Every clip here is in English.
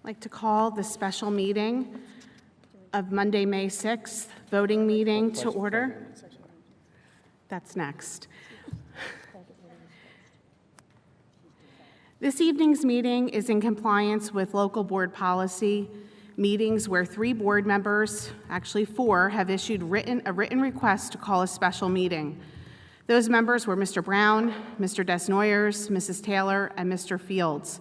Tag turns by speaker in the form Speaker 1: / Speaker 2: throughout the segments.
Speaker 1: I'd like to call the special meeting of Monday, May 6th, voting meeting to order. That's next. This evening's meeting is in compliance with local board policy meetings where 3 board members, actually 4, have issued a written request to call a special meeting. Those members were Mr. Brown, Mr. Desnoyers, Mrs. Taylor, and Mr. Fields.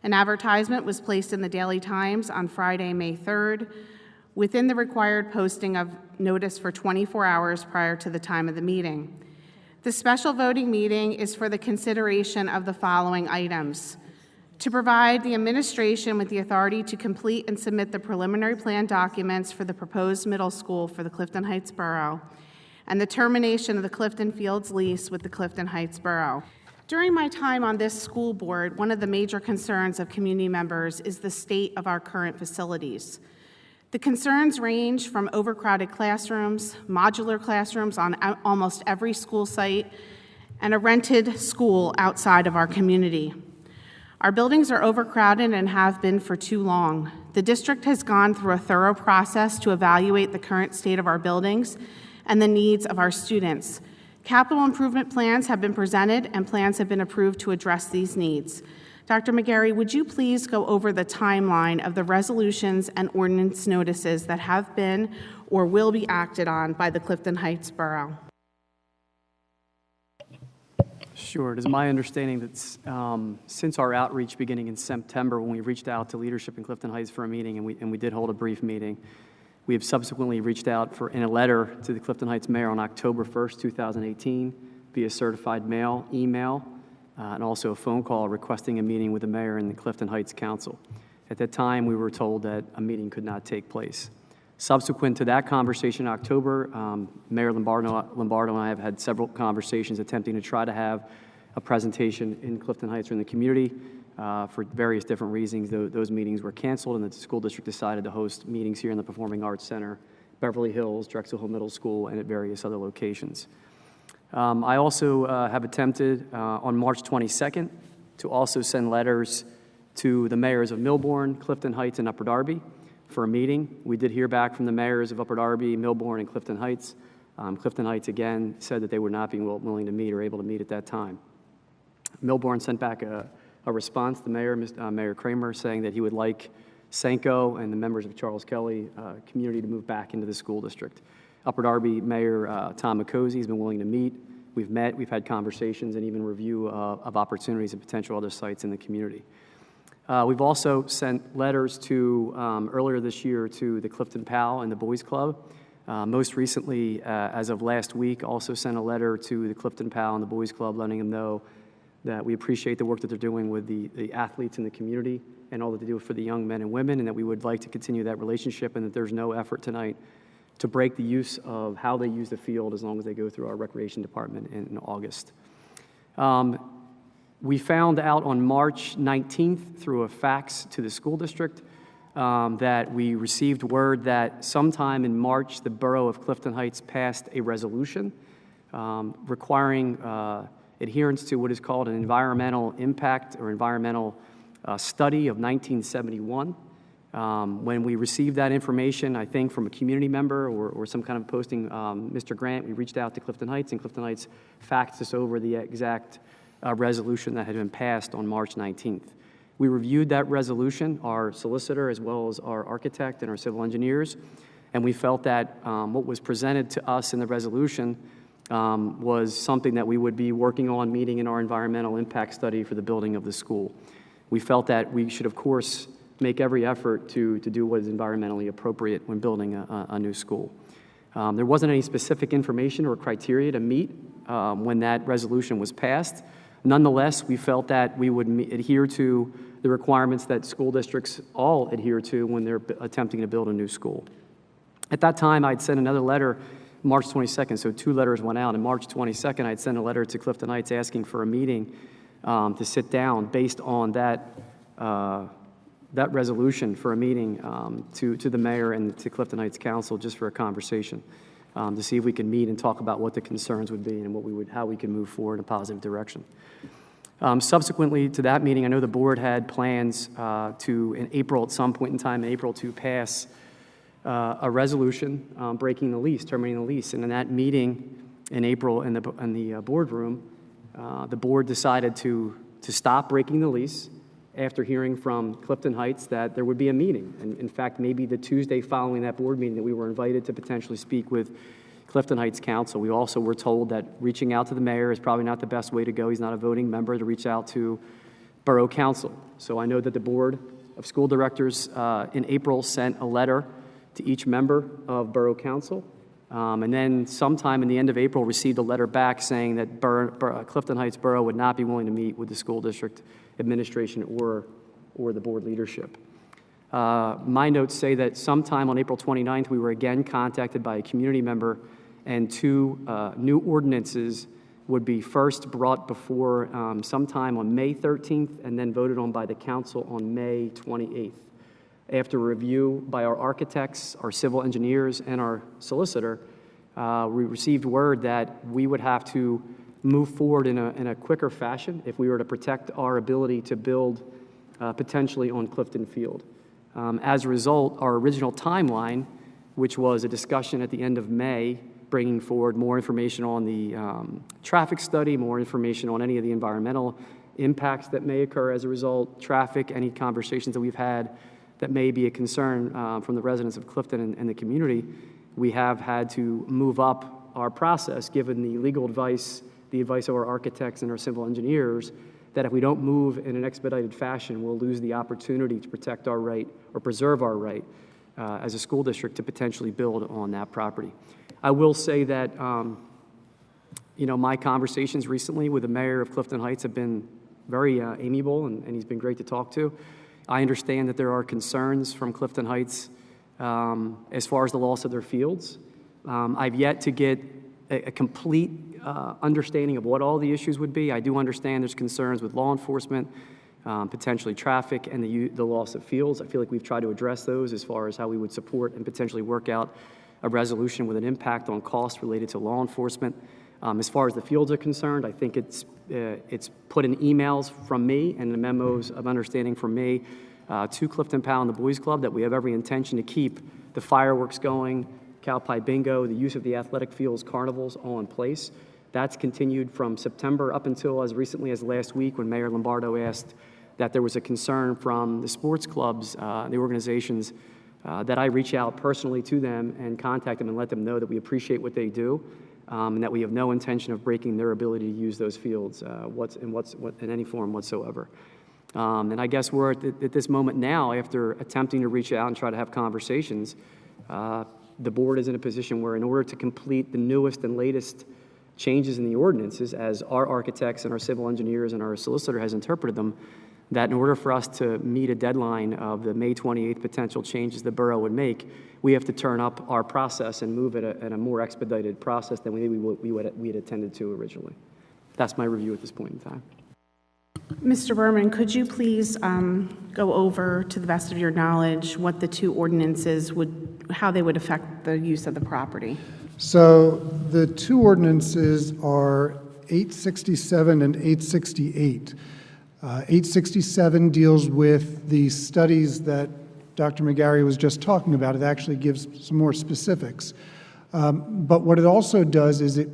Speaker 1: An advertisement was placed in the Daily Times on Friday, May 3rd, within the required posting of notice for 24 hours prior to the time of the meeting. The special voting meeting is for the consideration of the following items: to provide the administration with the authority to complete and submit the preliminary plan documents for the proposed middle school for the Clifton Heights Borough, and the termination of the Clifton Fields lease with the Clifton Heights Borough. During my time on this school board, one of the major concerns of community members is the state of our current facilities. The concerns range from overcrowded classrooms, modular classrooms on almost every school site, and a rented school outside of our community. Our buildings are overcrowded and have been for too long. The district has gone through a thorough process to evaluate the current state of our buildings and the needs of our students. Capital improvement plans have been presented and plans have been approved to address these needs. Dr. McGarry, would you please go over the timeline of the resolutions and ordinance notices that have been or will be acted on by the Clifton Heights Borough?
Speaker 2: Sure. It is my understanding that since our outreach beginning in September, when we reached out to leadership in Clifton Heights for a meeting, and we did hold a brief meeting, we have subsequently reached out in a letter to the Clifton Heights mayor on October 1st, 2018, via certified mail, email, and also a phone call requesting a meeting with the mayor and the Clifton Heights Council. At that time, we were told that a meeting could not take place. Subsequent to that conversation in October, Mayor Lombardo and I have had several conversations attempting to try to have a presentation in Clifton Heights or in the community. For various different reasons, those meetings were canceled, and the school district decided to host meetings here in the Performing Arts Center, Beverly Hills, Drexel Hill Middle School, and at various other locations. I also have attempted on March 22nd to also send letters to the mayors of Millbourne, Clifton Heights, and Upper Darby for a meeting. We did hear back from the mayors of Upper Darby, Millbourne, and Clifton Heights. Clifton Heights, again, said that they would not be willing to meet or able to meet at that time. Millbourne sent back a response to Mayor Kramer, saying that he would like Senko and the members of Charles Kelly community to move back into the school district. Upper Darby Mayor Tom McCosey has been willing to meet. We've met, we've had conversations, and even review of opportunities and potential other sites in the community. We've also sent letters earlier this year to the Clifton PAL and the Boys Club. Most recently, as of last week, also sent a letter to the Clifton PAL and the Boys Club letting them know that we appreciate the work that they're doing with the athletes in the community and all that they do for the young men and women, and that we would like to continue that relationship, and that there's no effort tonight to break the use of how they use the field as long as they go through our recreation department in August. We found out on March 19th through a fax to the school district that we received word that sometime in March, the borough of Clifton Heights passed a resolution requiring adherence to what is called an environmental impact or environmental study of 1971. When we received that information, I think from a community member or some kind of posting, Mr. Grant, we reached out to Clifton Heights, and Clifton Heights faxed us over the exact resolution that had been passed on March 19th. We reviewed that resolution, our solicitor as well as our architect and our civil engineers, and we felt that what was presented to us in the resolution was something that we would be working on meeting in our environmental impact study for the building of the school. We felt that we should, of course, make every effort to do what is environmentally appropriate when building a new school. There wasn't any specific information or criteria to meet when that resolution was passed. Nonetheless, we felt that we would adhere to the requirements that school districts all adhere to when they're attempting to build a new school. At that time, I'd sent another letter March 22nd, so 2 letters went out. On March 22nd, I'd sent a letter to Clifton Heights asking for a meeting to sit down based on that resolution for a meeting to the mayor and to Clifton Heights Council just for a conversation to see if we could meet and talk about what the concerns would be and how we can move forward in a positive direction. Subsequently to that meeting, I know the board had plans in April, at some point in time in April, to pass a resolution breaking the lease, terminating the lease. And in that meeting in April in the boardroom, the board decided to stop breaking the lease after hearing from Clifton Heights that there would be a meeting. And in fact, maybe the Tuesday following that board meeting that we were invited to potentially speak with Clifton Heights Council. We also were told that reaching out to the mayor is probably not the best way to go. He's not a voting member, to reach out to Borough Council. So I know that the Board of School Directors in April sent a letter to each member of Borough Council, and then sometime in the end of April received a letter back saying that Clifton Heights Borough would not be willing to meet with the school district administration or the board leadership. My notes say that sometime on April 29th, we were again contacted by a community member, and two new ordinances would be first brought before sometime on May 13th and then voted on by the council on May 28th. After review by our architects, our civil engineers, and our solicitor, we received word that we would have to move forward in a quicker fashion if we were to protect our ability to build potentially on Clifton Field. As a result, our original timeline, which was a discussion at the end of May, bringing forward more information on the traffic study, more information on any of the environmental impacts that may occur as a result, traffic, any conversations that we've had that may be a concern from the residents of Clifton and the community, we have had to move up our process, given the legal advice, the advice of our architects and our civil engineers, that if we don't move in an expedited fashion, we'll lose the opportunity to protect our right or preserve our right as a school district to potentially build on that property. I will say that, my conversations recently with the mayor of Clifton Heights have been very amiable, and he's been great to talk to. I understand that there are concerns from Clifton Heights as far as the loss of their fields. I've yet to get a complete understanding of what all the issues would be. I do understand there's concerns with law enforcement, potentially traffic, and the loss of fields. I feel like we've tried to address those as far as how we would support and potentially work out a resolution with an impact on costs related to law enforcement. As far as the fields are concerned, I think it's put in emails from me and the memos of understanding from me to Clifton Powell and the Boys Club that we have every intention to keep the fireworks going, cow pie bingo, the use of the athletic fields, carnivals, all in place. That's continued from September up until as recently as last week, when Mayor Lombardo asked that there was a concern from the sports clubs, the organizations, that I reach out personally to them and contact them and let them know that we appreciate what they do, and that we have no intention of breaking their ability to use those fields in any form whatsoever. And I guess we're at this moment now, after attempting to reach out and try to have conversations, the board is in a position where, in order to complete the newest and latest changes in the ordinances, as our architects and our civil engineers and our solicitor has interpreted them, that in order for us to meet a deadline of the May 28th potential changes the borough would make, we have to turn up our process and move at a more expedited process than maybe we had intended to originally. That's my review at this point in time.
Speaker 1: Mr. Berman, could you please go over, to the best of your knowledge, what the two ordinances how they would affect the use of the property?
Speaker 3: So the two ordinances are 867 and 868. 867 deals with the studies that Dr. McGarry was just talking about. It actually gives some more specifics. But what it also does is it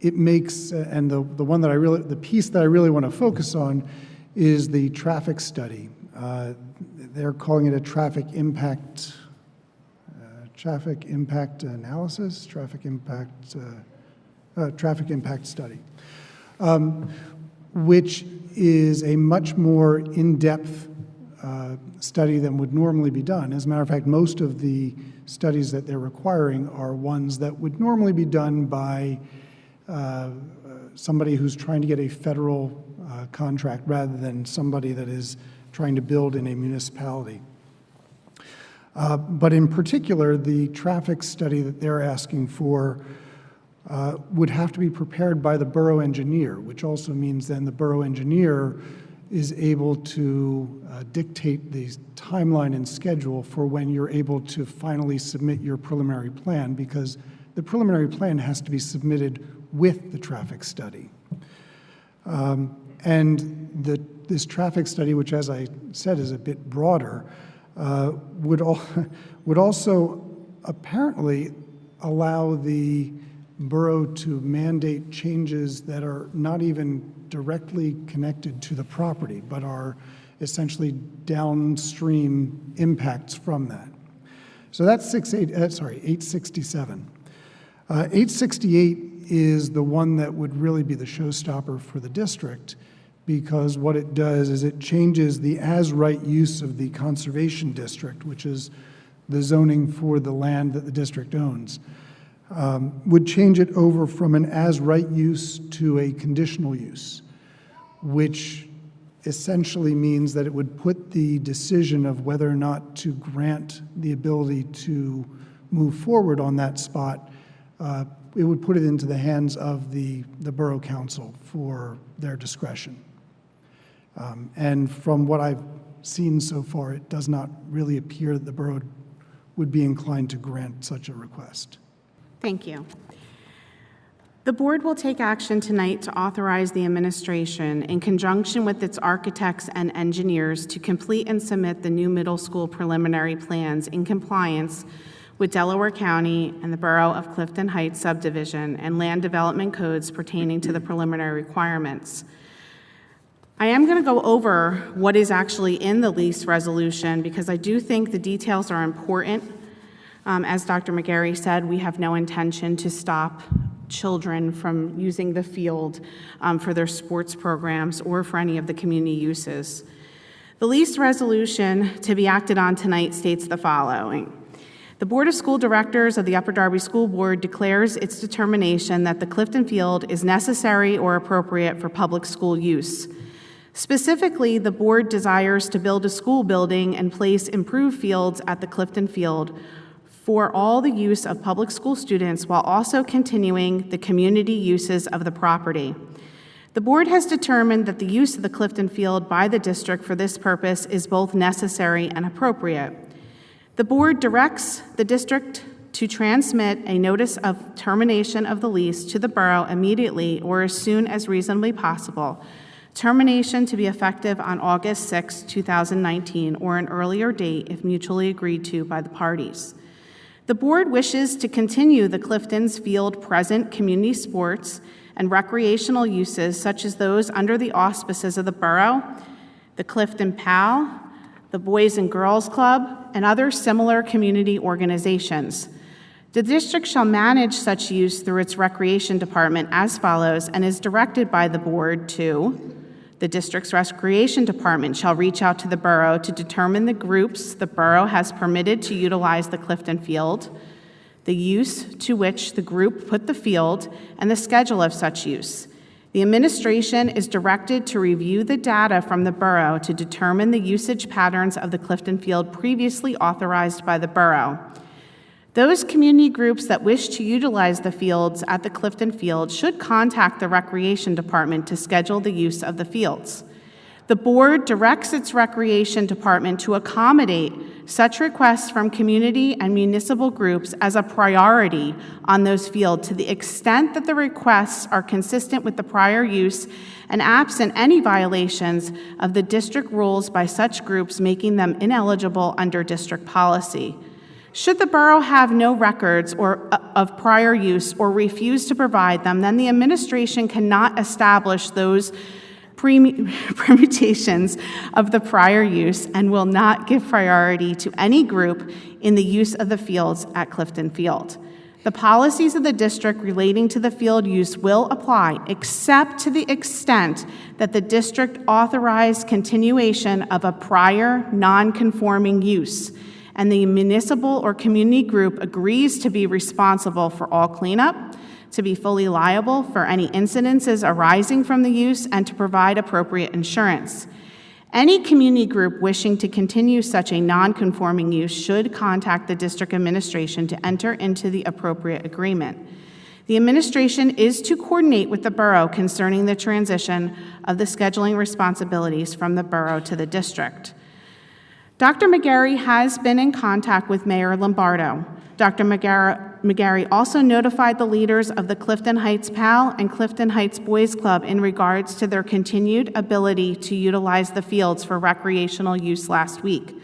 Speaker 3: makes, and the piece that I really want to focus on is the traffic study. They're calling it a traffic impact analysis, traffic impact study, which is a much more in-depth study than would normally be done. As a matter of fact, most of the studies that they're requiring are ones that would normally be done by somebody who's trying to get a federal contract rather than somebody that is trying to build in a municipality. But in particular, the traffic study that they're asking for would have to be prepared by the borough engineer, which also means then the borough engineer is able to dictate the timeline and schedule for when you're able to finally submit your preliminary plan, because the preliminary plan has to be submitted with the traffic study. This traffic study, which, as I said, is a bit broader, would also apparently allow the borough to mandate changes that are not even directly connected to the property, but are essentially downstream impacts from that. So that's 867. 868 is the one that would really be the showstopper for the district, because what it does is it changes the as-right use of the conservation district, which is the zoning for the land that the district owns, would change it over from an as-right use to a conditional use, which essentially means that it would put the decision of whether or not to grant the ability to move forward on that spot, it would put it into the hands of the borough council for their discretion. And from what I've seen so far, it does not really appear that the borough would be inclined to grant such a request.
Speaker 1: Thank you. The board will take action tonight to authorize the administration, in conjunction with its architects and engineers, to complete and submit the new middle school preliminary plans in compliance with Delaware County and the Borough of Clifton Heights subdivision and land development codes pertaining to the preliminary requirements. I am going to go over what is actually in the lease resolution, because I do think the details are important. As Dr. McGarry said, we have no intention to stop children from using the field for their sports programs or for any of the community uses. The lease resolution to be acted on tonight states the following. The Board of School Directors of the Upper Darby School Board declares its determination that the Clifton Field is necessary or appropriate for public school use. Specifically, the board desires to build a school building and place improved fields at the Clifton Field for all the use of public school students, while also continuing the community uses of the property. The board has determined that the use of the Clifton Field by the district for this purpose is both necessary and appropriate. The board directs the district to transmit a notice of termination of the lease to the borough immediately or as soon as reasonably possible. Termination to be effective on August 6, 2019, or an earlier date if mutually agreed to by the parties. The board wishes to continue the Clifton's Field present community sports and recreational uses, such as those under the auspices of the borough, the Clifton PAL, the Boys and Girls Club, and other similar community organizations. The district shall manage such use through its recreation department as follows, and is directed by the board to: the district's recreation department shall reach out to the borough to determine the groups the borough has permitted to utilize the Clifton Field, the use to which the group put the field, and the schedule of such use. The administration is directed to review the data from the borough to determine the usage patterns of the Clifton Field previously authorized by the borough. Those community groups that wish to utilize the fields at the Clifton Field should contact the Recreation Department to schedule the use of the fields. The board directs its Recreation Department to accommodate such requests from community and municipal groups as a priority on those fields to the extent that the requests are consistent with the prior use and absent any violations of the district rules by such groups, making them ineligible under district policy. Should the borough have no records of prior use or refuse to provide them, then the administration cannot establish those permutations of the prior use and will not give priority to any group in the use of the fields at Clifton Field. The policies of the district relating to the field use will apply, except to the extent that the district authorized continuation of a prior non-conforming use, and the municipal or community group agrees to be responsible for all cleanup, to be fully liable for any incidences arising from the use, and to provide appropriate insurance. Any community group wishing to continue such a non-conforming use should contact the district administration to enter into the appropriate agreement. The administration is to coordinate with the borough concerning the transition of the scheduling responsibilities from the borough to the district. Dr. McGarry has been in contact with Mayor Lombardo. Dr. McGarry also notified the leaders of the Clifton Heights PAL and Clifton Heights Boys Club in regards to their continued ability to utilize the fields for recreational use last week.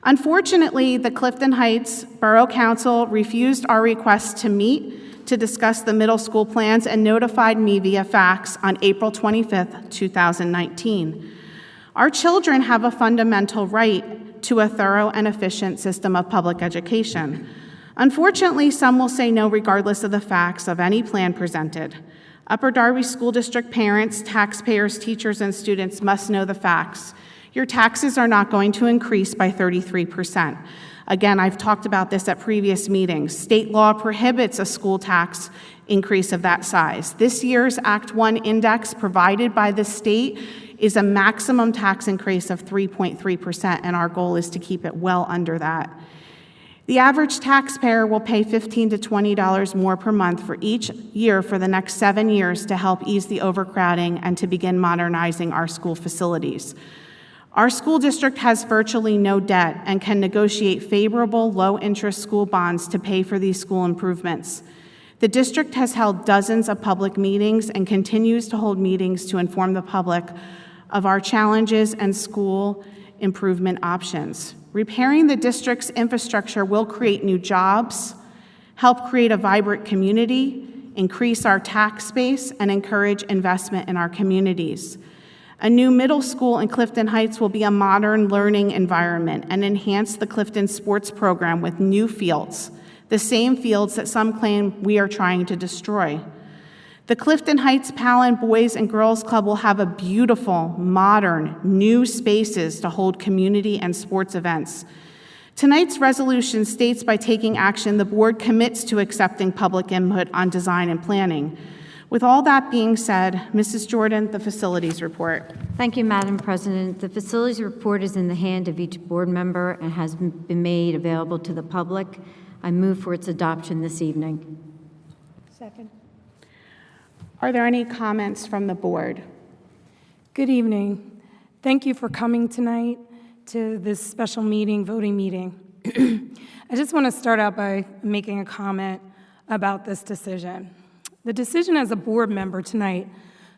Speaker 1: Unfortunately, the Clifton Heights Borough Council refused our request to meet to discuss the middle school plans and notified me via fax on April 25th, 2019. Our children have a fundamental right to a thorough and efficient system of public education. Unfortunately, some will say no regardless of the facts of any plan presented. Upper Darby School District parents, taxpayers, teachers, and students must know the facts. Your taxes are not going to increase by 33%. Again, I've talked about this at previous meetings. State law prohibits a school tax increase of that size. This year's Act 1 index provided by the state is a maximum tax increase of 3.3%, and our goal is to keep it well under that. The average taxpayer will pay $15 to $20 more per month for each year for the next 7 years to help ease the overcrowding and to begin modernizing our school facilities. Our school district has virtually no debt and can negotiate favorable low-interest school bonds to pay for these school improvements. The district has held dozens of public meetings and continues to hold meetings to inform the public of our challenges and school improvement options. Repairing the district's infrastructure will create new jobs, help create a vibrant community, increase our tax base, and encourage investment in our communities. A new middle school in Clifton Heights will be a modern learning environment and enhance the Clifton sports program with new fields, the same fields that some claim we are trying to destroy. The Clifton Heights PAL Boys and Girls Club will have a beautiful, modern, new spaces to hold community and sports events. Tonight's resolution states by taking action, the board commits to accepting public input on design and planning. With all that being said, Mrs. Jordan, the facilities report.
Speaker 4: Thank you, Madam President. The facilities report is in the hand of each board member and has been made available to the public. I move for its adoption this evening.
Speaker 5: Second.
Speaker 1: Are there any comments from the board?
Speaker 5: Good evening. Thank you for coming tonight to this special meeting, voting meeting. I just want to start out by making a comment about this decision. The decision as a board member tonight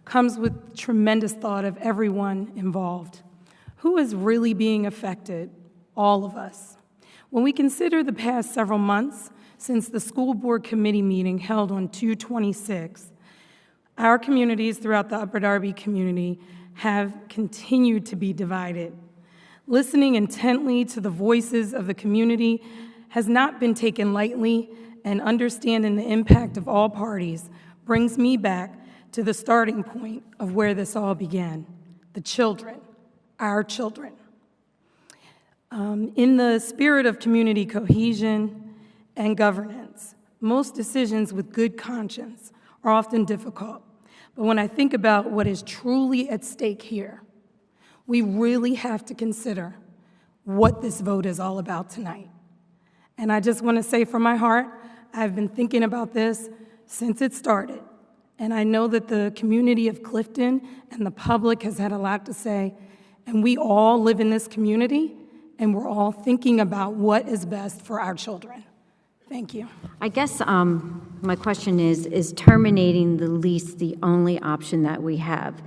Speaker 5: comes with tremendous thought of everyone involved. Who is really being affected? All of us. When we consider the past several months since the school board committee meeting held on 2/26, our communities throughout the Upper Darby community have continued to be divided. Listening intently to the voices of the community has not been taken lightly, and understanding the impact of all parties brings me back to the starting point of where this all began, the children, our children. In the spirit of community cohesion and governance, most decisions with good conscience are often difficult. But when I think about what is truly at stake here, we really have to consider what this vote is all about tonight. And I just want to say from my heart, I've been thinking about this since it started. And I know that the community of Clifton and the public has had a lot to say. And we all live in this community, and we're all thinking about what is best for our children. Thank you.
Speaker 4: I guess my question is terminating the lease the only option that we have?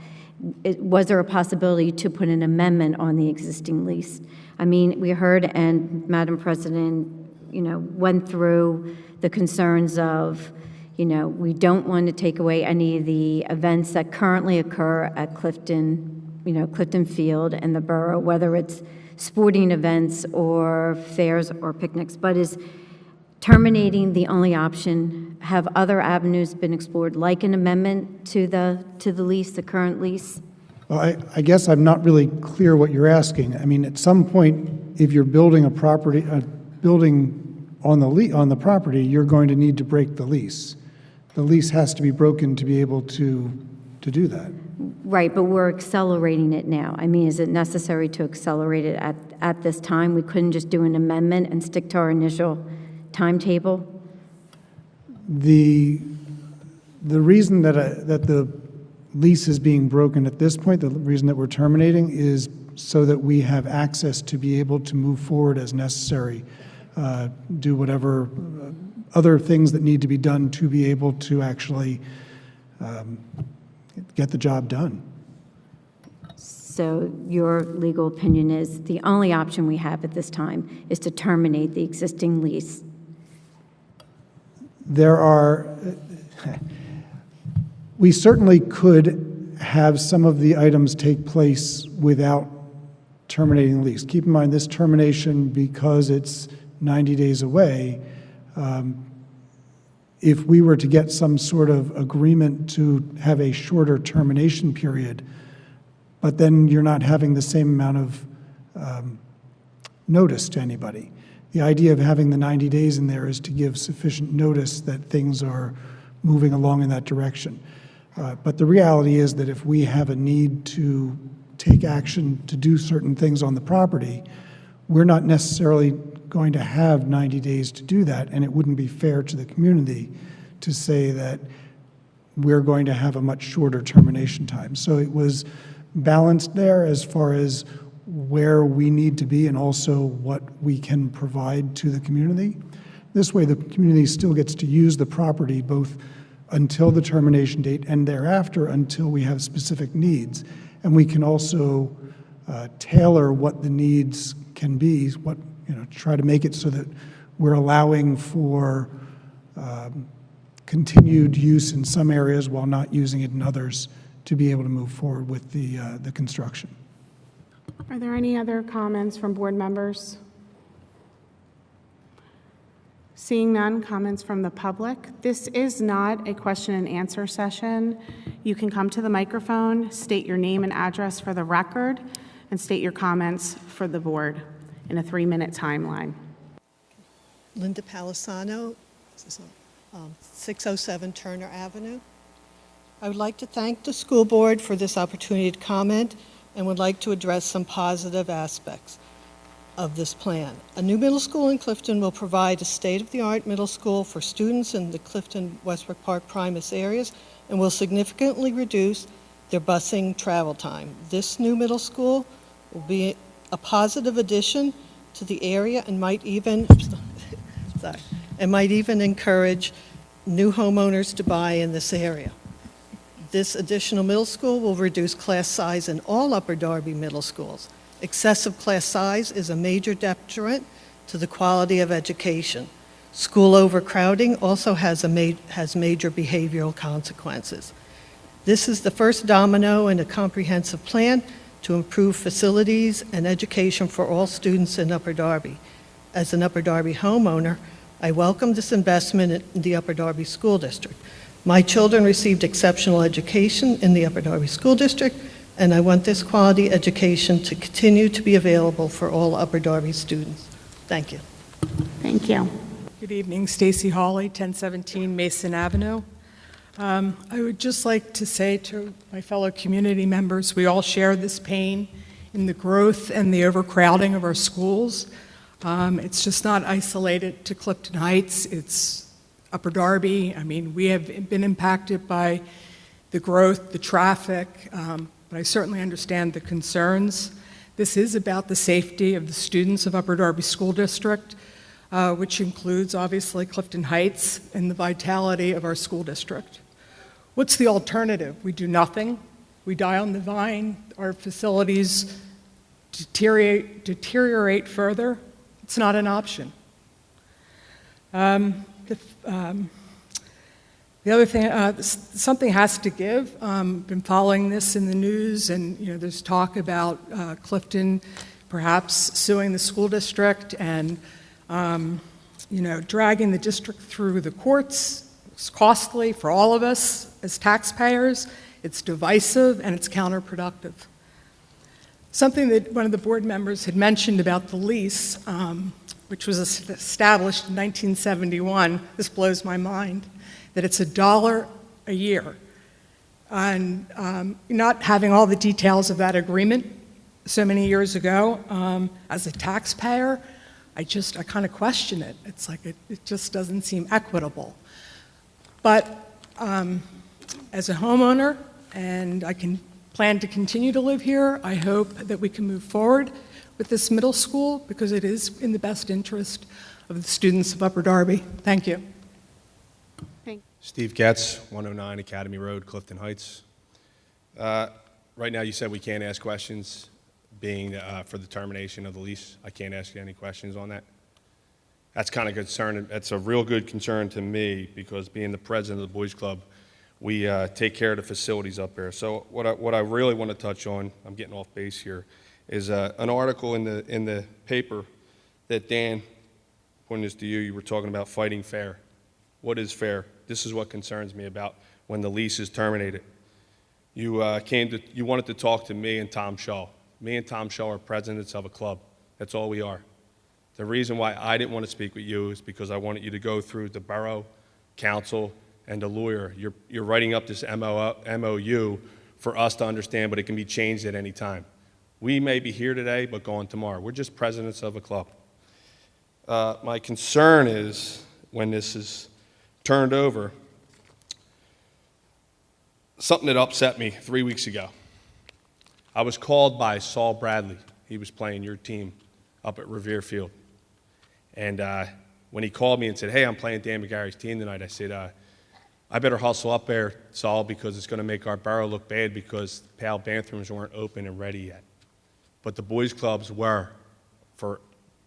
Speaker 4: Was there a possibility to put an amendment on the existing lease? I mean, we heard, and Madam President, went through the concerns of, we don't want to take away any of the events that currently occur at Clifton, Clifton Field and the borough, whether it's sporting events or fairs or picnics, but is terminating the only option? Have other avenues been explored, like an amendment to the lease, the current lease?
Speaker 3: Well, I guess I'm not really clear what you're asking. I mean, at some point, if you're building a building on the property, you're going to need to break the lease. The lease has to be broken to be able to do that.
Speaker 4: Right, but we're accelerating it now. I mean, is it necessary to accelerate it at this time? We couldn't just do an amendment and stick to our initial timetable?
Speaker 3: The reason that the lease is being broken at this point, the reason that we're terminating, is so that we have access to be able to move forward as necessary, do whatever other things that need to be done to be able to actually get the job done.
Speaker 4: So your legal opinion is the only option we have at this time is to terminate the existing lease?
Speaker 3: We certainly could have some of the items take place without terminating the lease. Keep in mind, this termination, because it's 90 days away, if we were to get some sort of agreement to have a shorter termination period, but then you're not having the same amount of notice to anybody. The idea of having the 90 days in there is to give sufficient notice that things are moving along in that direction. But the reality is that if we have a need to take action to do certain things on the property, we're not necessarily going to have 90 days to do that, and it wouldn't be fair to the community to say that we're going to have a much shorter termination time. So it was balanced there as far as where we need to be and also what we can provide to the community. This way, the community still gets to use the property both until the termination date and thereafter until we have specific needs. And we can also tailor what the needs can be, try to make it so that we're allowing for continued use in some areas while not using it in others to be able to move forward with the construction.
Speaker 1: Are there any other comments from board members? Seeing none, comments from the public. This is not a question and answer session. You can come to the microphone, state your name and address for the record, and state your comments for the board in a 3-minute timeline.
Speaker 6: Linda Palisano, 607 Turner Avenue. I would like to thank the school board for this opportunity to comment and would like to address some positive aspects of this plan. A new middle school in Clifton will provide a state-of-the-art middle school for students in the Clifton, Westbrook Park, Primus areas and will significantly reduce their busing travel time. This new middle school will be a positive addition to the area and might even encourage new homeowners to buy in this area. This additional middle school will reduce class size in all Upper Darby middle schools. Excessive class size is a major deterrent to the quality of education. School overcrowding also has major behavioral consequences. This is the first domino in a comprehensive plan to improve facilities and education for all students in Upper Darby. As an Upper Darby homeowner, I welcome this investment in the Upper Darby School District. My children received exceptional education in the Upper Darby School District, and I want this quality education to continue to be available for all Upper Darby students. Thank you.
Speaker 1: Thank you.
Speaker 7: Good evening, Stacy Hawley, 1017 Mason Avenue. I would just like to say to my fellow community members, we all share this pain in the growth and the overcrowding of our schools. It's just not isolated to Clifton Heights. It's Upper Darby. I mean, we have been impacted by the growth, the traffic, but I certainly understand the concerns. This is about the safety of the students of Upper Darby School District, which includes, obviously, Clifton Heights and the vitality of our school district. What's the alternative? We do nothing. We die on the vine. Our facilities deteriorate further. It's not an option. The other thing, something has to give. Been following this in the news, and there's talk about Clifton perhaps suing the school district and dragging the district through the courts. It's costly for all of us as taxpayers. It's divisive and it's counterproductive. Something that one of the board members had mentioned about the lease, which was established in 1971, this blows my mind, that it's $1 a year. And not having all the details of that agreement so many years ago, as a taxpayer, I kind of question it. It's like it just doesn't seem equitable. But as a homeowner, and I can plan to continue to live here, I hope that we can move forward with this middle school because it is in the best interest of the students of Upper Darby. Thank you.
Speaker 8: Steve Getz, 109 Academy Road, Clifton Heights. Right now, you said we can't ask questions, being for the termination of the lease. I can't ask you any questions on that. That's kind of concern. That's a real good concern to me, because being the president of the Boys Club, we take care of the facilities up there. So what I really want to touch on, I'm getting off base here, is an article in the paper that Dan, pointing this to you, you were talking about fighting fair. What is fair? This is what concerns me about when the lease is terminated. You wanted to talk to me and Tom Shaw. Me and Tom Shaw are presidents of a club. That's all we are. The reason why I didn't want to speak with you is because I wanted you to go through the borough council and the lawyer. You're writing up this MOU for us to understand, but it can be changed at any time. We may be here today, but gone tomorrow. We're just presidents of a club. My concern is when this is turned over, something that upset me 3 weeks ago. I was called by Saul Bradley. He was playing your team up at Revere Field. And when he called me and said, hey, I'm playing Dan McGarry's team tonight, I said, I better hustle up there, Saul, because it's going to make our borough look bad because PAL bathrooms weren't open and ready yet. But the boys' clubs were for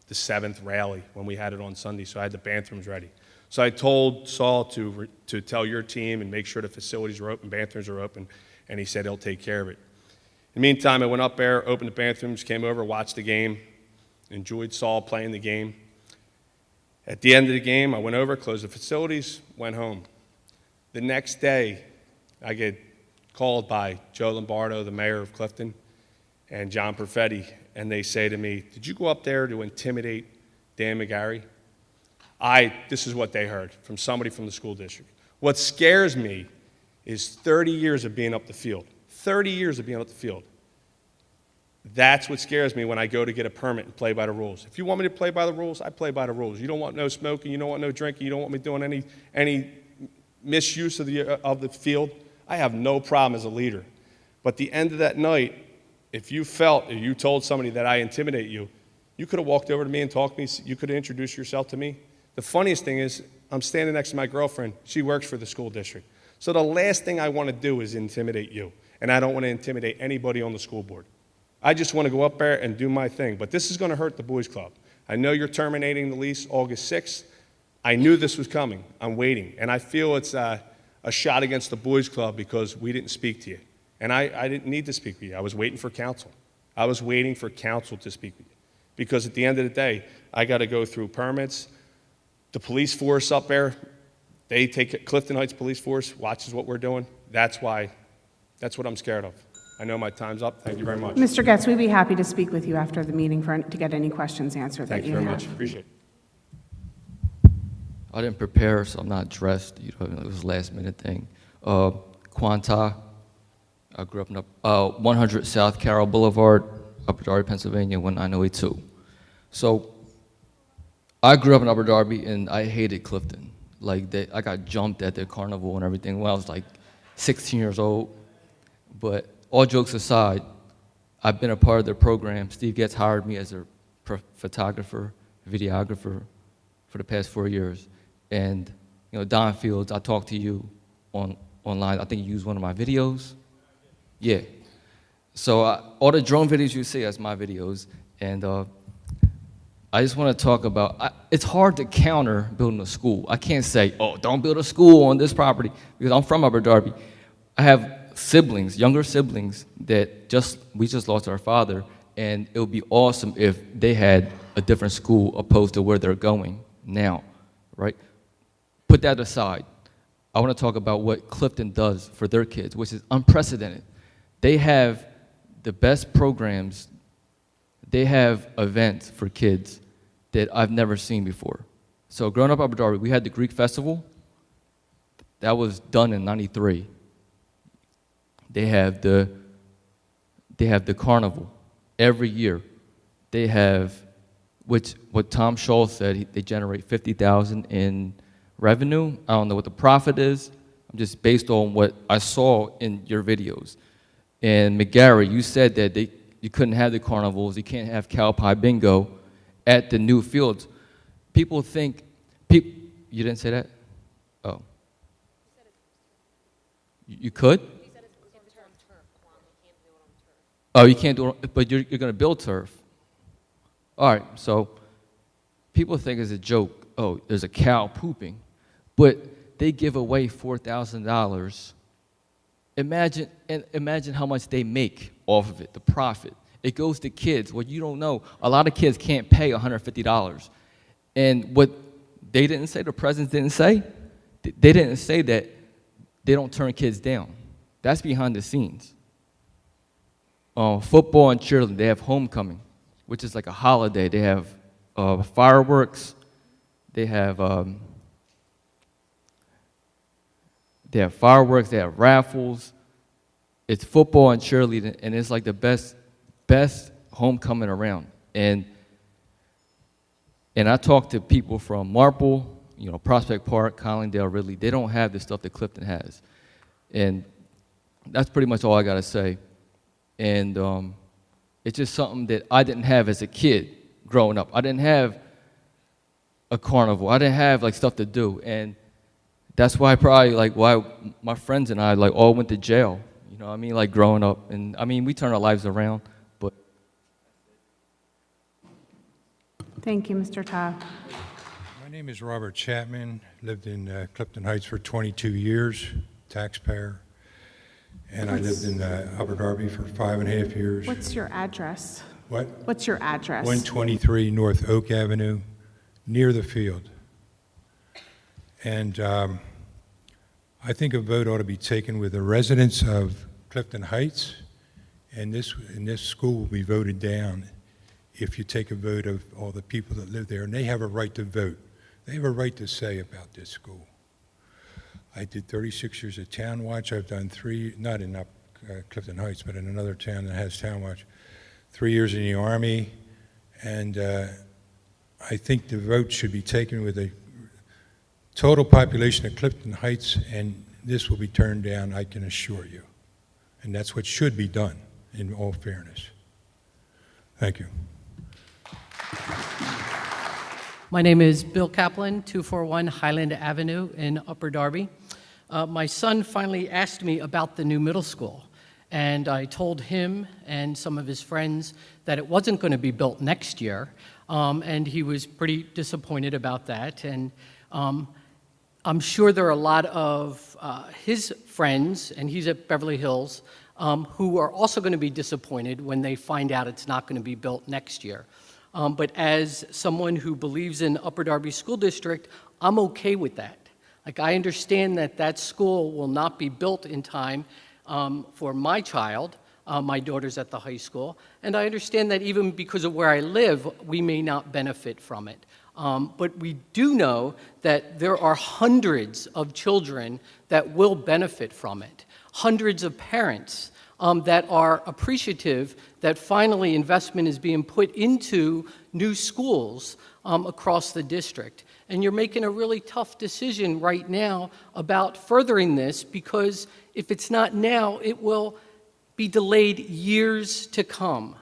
Speaker 8: the 7th rally when we had it on Sunday, so I had the bathrooms ready. So I told Saul to tell your team and make sure the facilities are open, bathrooms are open, and he said he'll take care of it. In the meantime, I went up there, opened the bathrooms, came over, watched the game, enjoyed Saul playing the game. At the end of the game, I went over, closed the facilities, went home. The next day, I get called by Joe Lombardo, the mayor of Clifton, and John Perfetti, and they say to me, did you go up there to intimidate Dan McGarry? This is what they heard from somebody from the school district. What scares me is 30 years of being up the field. 30 years of being up the field. That's what scares me when I go to get a permit and play by the rules. If you want me to play by the rules, I play by the rules. You don't want no smoking, you don't want no drinking, you don't want me doing any misuse of the field. I have no problem as a leader. But the end of that night, if you felt or you told somebody that I intimidate you, you could have walked over to me and talked to me. You could have introduced yourself to me. The funniest thing is I'm standing next to my girlfriend. She works for the school district. So the last thing I want to do is intimidate you. And I don't want to intimidate anybody on the school board. I just want to go up there and do my thing. But this is going to hurt the boys' club. I know you're terminating the lease August 6th. I knew this was coming. I'm waiting. And I feel it's a shot against the boys' club because we didn't speak to you. And I didn't need to speak with you. I was waiting for counsel. I was waiting for counsel to speak with you. Because at the end of the day, I got to go through permits. The police force up there, they take it. Clifton Heights Police Force watches what we're doing. That's what I'm scared of. I know my time's up. Thank you very much.
Speaker 1: Mr. Getz, we'd be happy to speak with you after the meeting to get any questions answered that
Speaker 8: Thank you
Speaker 1: you
Speaker 8: very
Speaker 1: have.
Speaker 8: much. Appreciate it.
Speaker 9: I didn't prepare, so I'm not dressed. It was a last-minute thing. Quanta, I grew up in 100 South Carroll Boulevard, Upper Darby, Pennsylvania, 19082. So I grew up in Upper Darby, and I hated Clifton. I got jumped at the carnival and everything when I was like 16 years old. But all jokes aside, I've been a part of their program. Steve Getz hired me as a photographer, videographer for the past 4 years. And Don Fields, I talked to you online. I think you used one of my videos. Yeah. So all the drone videos you see, that's my videos. And I just want to talk about, it's hard to counter building a school. I can't say, oh, don't build a school on this property, because I'm from Upper Darby. I have siblings, younger siblings, that we just lost our father, and it would be awesome if they had a different school opposed to where they're going now, right? Put that aside. I want to talk about what Clifton does for their kids, which is unprecedented. They have the best programs. They have events for kids that I've never seen before. So growing up Upper Darby, we had the Greek Festival. That was done in '93. They have the carnival every year. They have, what Tom Shaw said, they generate $50,000 in revenue. I don't know what the profit is. I'm just based on what I saw in your videos. And McGarry, you said that you couldn't have the carnivals, you can't have cow pie bingo at the new fields. People think, you didn't say that? Oh. You could? Oh, you can't do it, but you're going to build turf. All right, so people think it's a joke. Oh, there's a cow pooping, but they give away $4,000. Imagine how much they make off of it, the profit. It goes to kids. What you don't know, a lot of kids can't pay $150. And what they didn't say, the presidents didn't say, they didn't say that they don't turn kids down. That's behind the scenes. Football and cheerleading, they have homecoming, which is like a holiday. They have fireworks. They have fireworks. They have raffles. It's football and cheerleading, and it's like the best homecoming around. And I talk to people from Marple, Prospect Park, Collingdale, Ridley. They don't have the stuff that Clifton has, and that's pretty much all I got to say. And it's just something that I didn't have as a kid growing up. I didn't have a carnival. I didn't have stuff to do, and that's why why my friends and I all went to jail. You know what I mean? Growing up, and I mean we turned our lives around. But
Speaker 1: Thank you, Mr. Ta.
Speaker 10: My name is Robert Chapman. Lived in Clifton Heights for 22 years, taxpayer. And I lived in Upper Darby for 5.5 years.
Speaker 1: What's your address?
Speaker 10: What?
Speaker 1: What's your address?
Speaker 10: 123 North Oak Avenue, near the field. And I think a vote ought to be taken with the residents of Clifton Heights, and this school will be voted down if you take a vote of all the people that live there, and they have a right to vote. They have a right to say about this school. I did 36 years of Town Watch. I've done 3, not in Clifton Heights, but in another town that has Town Watch, 3 years in the Army, and I think the vote should be taken with a total population of Clifton Heights, and this will be turned down, I can assure you. And that's what should be done, in all fairness. Thank you.
Speaker 11: My name is Bill Kaplan, 241 Highland Avenue in Upper Darby. My son finally asked me about the new middle school, and I told him and some of his friends that it wasn't going to be built next year, and he was pretty disappointed about that. And I'm sure there are a lot of his friends, and he's at Beverly Hills, who are also going to be disappointed when they find out it's not going to be built next year. But as someone who believes in Upper Darby School District, I'm okay with that. I understand that that school will not be built in time for my child. My daughter's at the high school. And I understand that even because of where I live, we may not benefit from it. But we do know that there are hundreds of children that will benefit from it, hundreds of parents that are appreciative that finally investment is being put into new schools across the district. And you're making a really tough decision right now about furthering this, because if it's not now, it will be delayed years to come.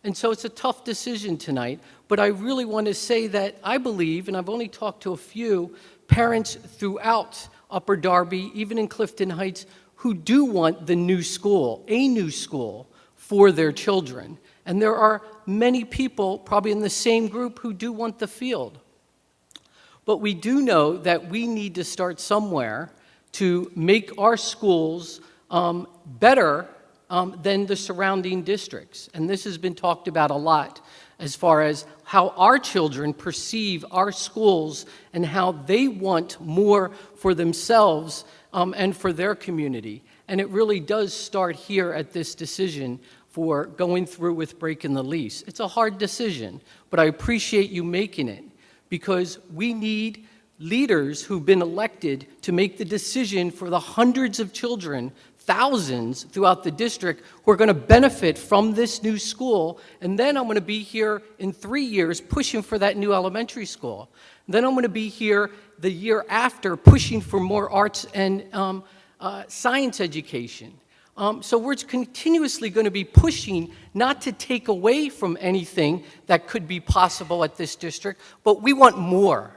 Speaker 11: And so it's a tough decision tonight, but I really want to say that I believe, and I've only talked to a few parents throughout Upper Darby, even in Clifton Heights, who do want the new school, a new school for their children. And there are many people, probably in the same group, who do want the field. But we do know that we need to start somewhere to make our schools better than the surrounding districts. And this has been talked about a lot as far as how our children perceive our schools and how they want more for themselves and for their community. And it really does start here at this decision for going through with breaking the lease. It's a hard decision, but I appreciate you making it, because we need leaders who've been elected to make the decision for the hundreds of children, thousands throughout the district, who are going to benefit from this new school. And then I'm going to be here in 3 years pushing for that new elementary school. Then I'm going to be here the year after pushing for more arts and science education. So we're continuously going to be pushing not to take away from anything that could be possible at this district, but we want more.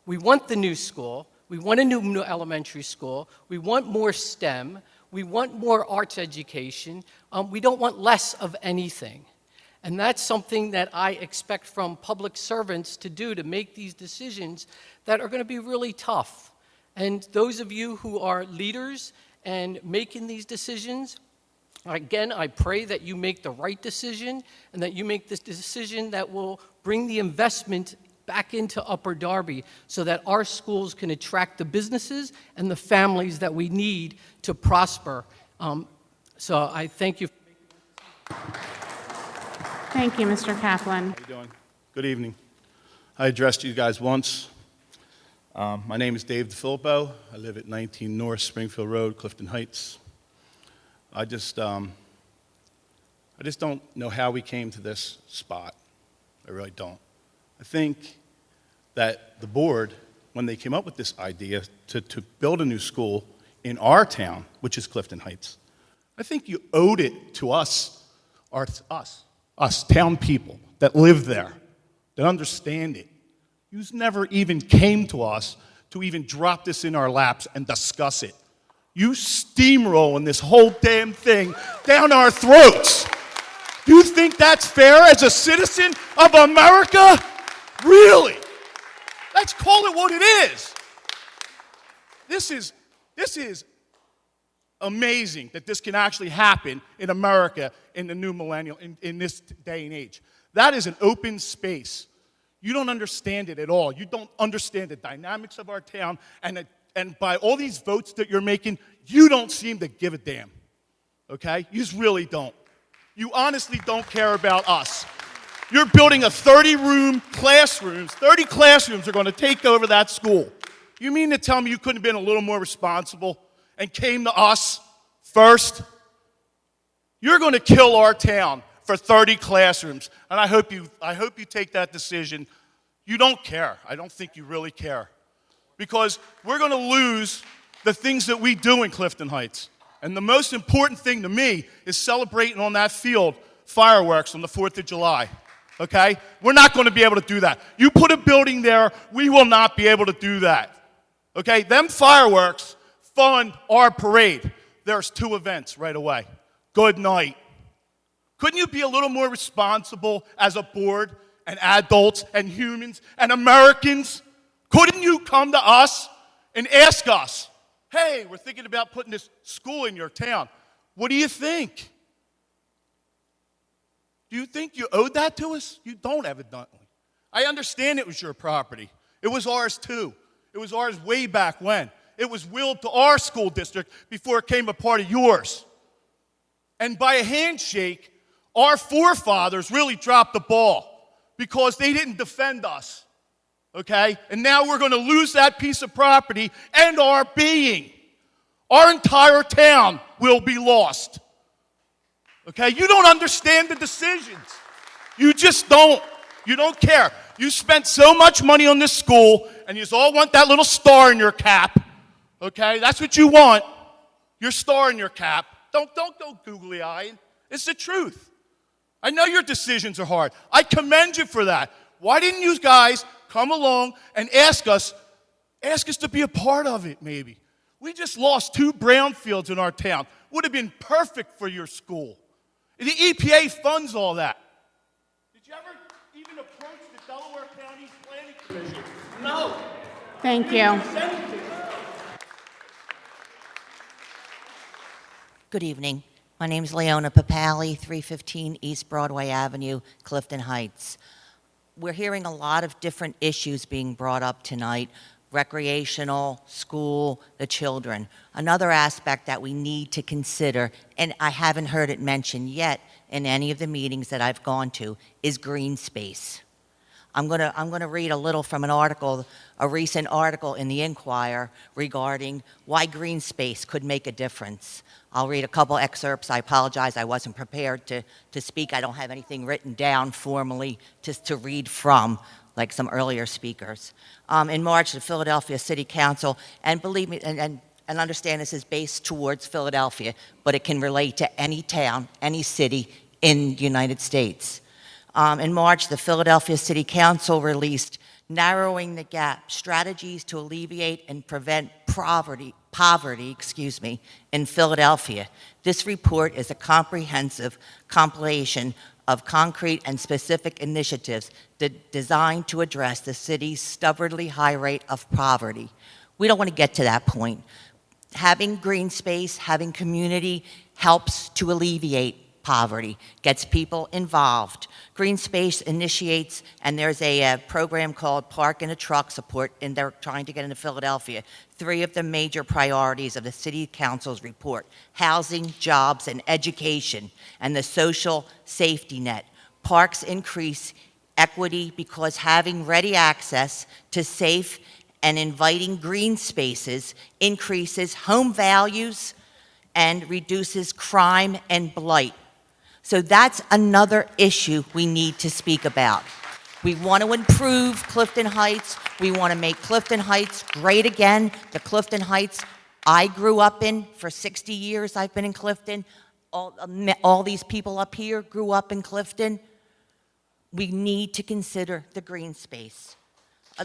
Speaker 11: We want the new school. We want a new elementary school. We want more STEM. We want more arts education. We don't want less of anything. And that's something that I expect from public servants to do, to make these decisions that are going to be really tough. And those of you who are leaders and making these decisions, again, I pray that you make the right decision and that you make this decision that will bring the investment back into Upper Darby so that our schools can attract the businesses and the families that we need to prosper. So I thank you.
Speaker 1: Thank you, Mr. Kaplan.
Speaker 12: How you doing? Good evening. I addressed you guys once. My name is Dave DeFilippo. I live at 19 North Springfield Road, Clifton Heights. I just don't know how we came to this spot. I really don't. I think that the board, when they came up with this idea to build a new school in our town, which is Clifton Heights, I think you owed it to us town people that live there, that understand it. You never even came to us to even drop this in our laps and discuss it. You steamrolling this whole damn thing down our throats. Do you think that's fair as a citizen of America? Really? Let's call it what it is. This is amazing that this can actually happen in America in the new millennial, in this day and age. That is an open space. You don't understand it at all. You don't understand the dynamics of our town, and by all these votes that you're making, you don't seem to give a damn, okay? You just really don't. You honestly don't care about us. You're building a 30 classrooms are going to take over that school. You mean to tell me you couldn't have been a little more responsible and came to us first? You're going to kill our town for 30 classrooms, and I hope you take that decision. You don't care. I don't think you really care, because we're going to lose the things that we do in Clifton Heights. And the most important thing to me is celebrating on that field fireworks on the 4th of July. Okay? We're not going to be able to do that. You put a building there, we will not be able to do that. Okay? Them fireworks fund our parade. There's 2 events right away. Good night. Couldn't you be a little more responsible as a board and adults and humans and Americans? Couldn't you come to us and ask us, hey, we're thinking about putting this school in your town. What do you think? Do you think you owed that to us? You don't, evidently. I understand it was your property. It was ours too. It was ours way back when. It was willed to our school district before it came a part of yours. And by a handshake, our forefathers really dropped the ball because they didn't defend us. Okay? And now we're going to lose that piece of property and our being. Our entire town will be lost. Okay? You don't understand the decisions. You just don't. You don't care. You spent so much money on this school, and you all want that little star in your cap. Okay? That's what you want. Your star in your cap. Don't go googly-eying. It's the truth. I know your decisions are hard. I commend you for that. Why didn't you guys come along and ask us to be a part of it, maybe? We just lost 2 brownfields in our town. Would have been perfect for your school. The EPA funds all that. Did you ever even approach the Delaware County Planning Commission? No.
Speaker 1: Thank you.
Speaker 13: Good evening. My name is Leona Papali, 315 East Broadway Avenue, Clifton Heights. We're hearing a lot of different issues being brought up tonight: recreational, school, the children. Another aspect that we need to consider, and I haven't heard it mentioned yet in any of the meetings that I've gone to, is green space. I'm going to read a little from an article, a recent article in the Inquirer regarding why green space could make a difference. I'll read a couple excerpts. I apologize, I wasn't prepared to speak. I don't have anything written down formally to read from, like some earlier speakers. In March, the Philadelphia City Council, and believe me, and understand this is based towards Philadelphia, but it can relate to any town, any city in the United States. In March, the Philadelphia City Council released Narrowing the Gap: Strategies to Alleviate and Prevent poverty, in Philadelphia. This report is a comprehensive compilation of concrete and specific initiatives designed to address the city's stubbornly high rate of poverty. We don't want to get to that point. Having green space, having community helps to alleviate poverty, gets people involved. Green Space initiates, and there's a program called Park in a Truck Support, and they're trying to get into Philadelphia. 3 of the major priorities of the City Council's report: housing, jobs, and education, and the social safety net. Parks increase equity because having ready access to safe and inviting green spaces increases home values and reduces crime and blight. So that's another issue we need to speak about. We want to improve Clifton Heights. We want to make Clifton Heights great again. The Clifton Heights I grew up in for 60 years. I've been in Clifton. All these people up here grew up in Clifton. We need to consider the green space.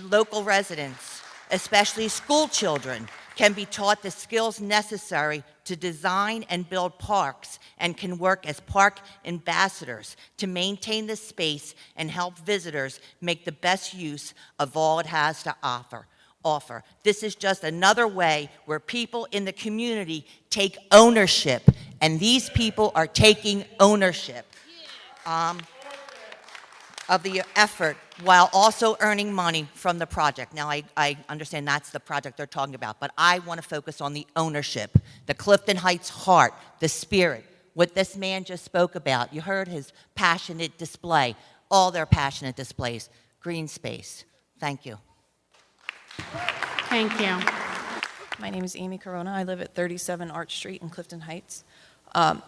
Speaker 13: Local residents, especially school children, can be taught the skills necessary to design and build parks and can work as park ambassadors to maintain the space and help visitors make the best use of all it has to offer. This is just another way where people in the community take ownership, and these people are taking ownership of the effort while also earning money from the project. Now, I understand that's the project they're talking about, but I want to focus on the ownership, the Clifton Heights heart, the spirit, what this man just spoke about. You heard his passionate display, all their passionate displays. Green space. Thank you.
Speaker 1: Thank you.
Speaker 14: My name is Amy Corona. I live at 37 Arch Street in Clifton Heights.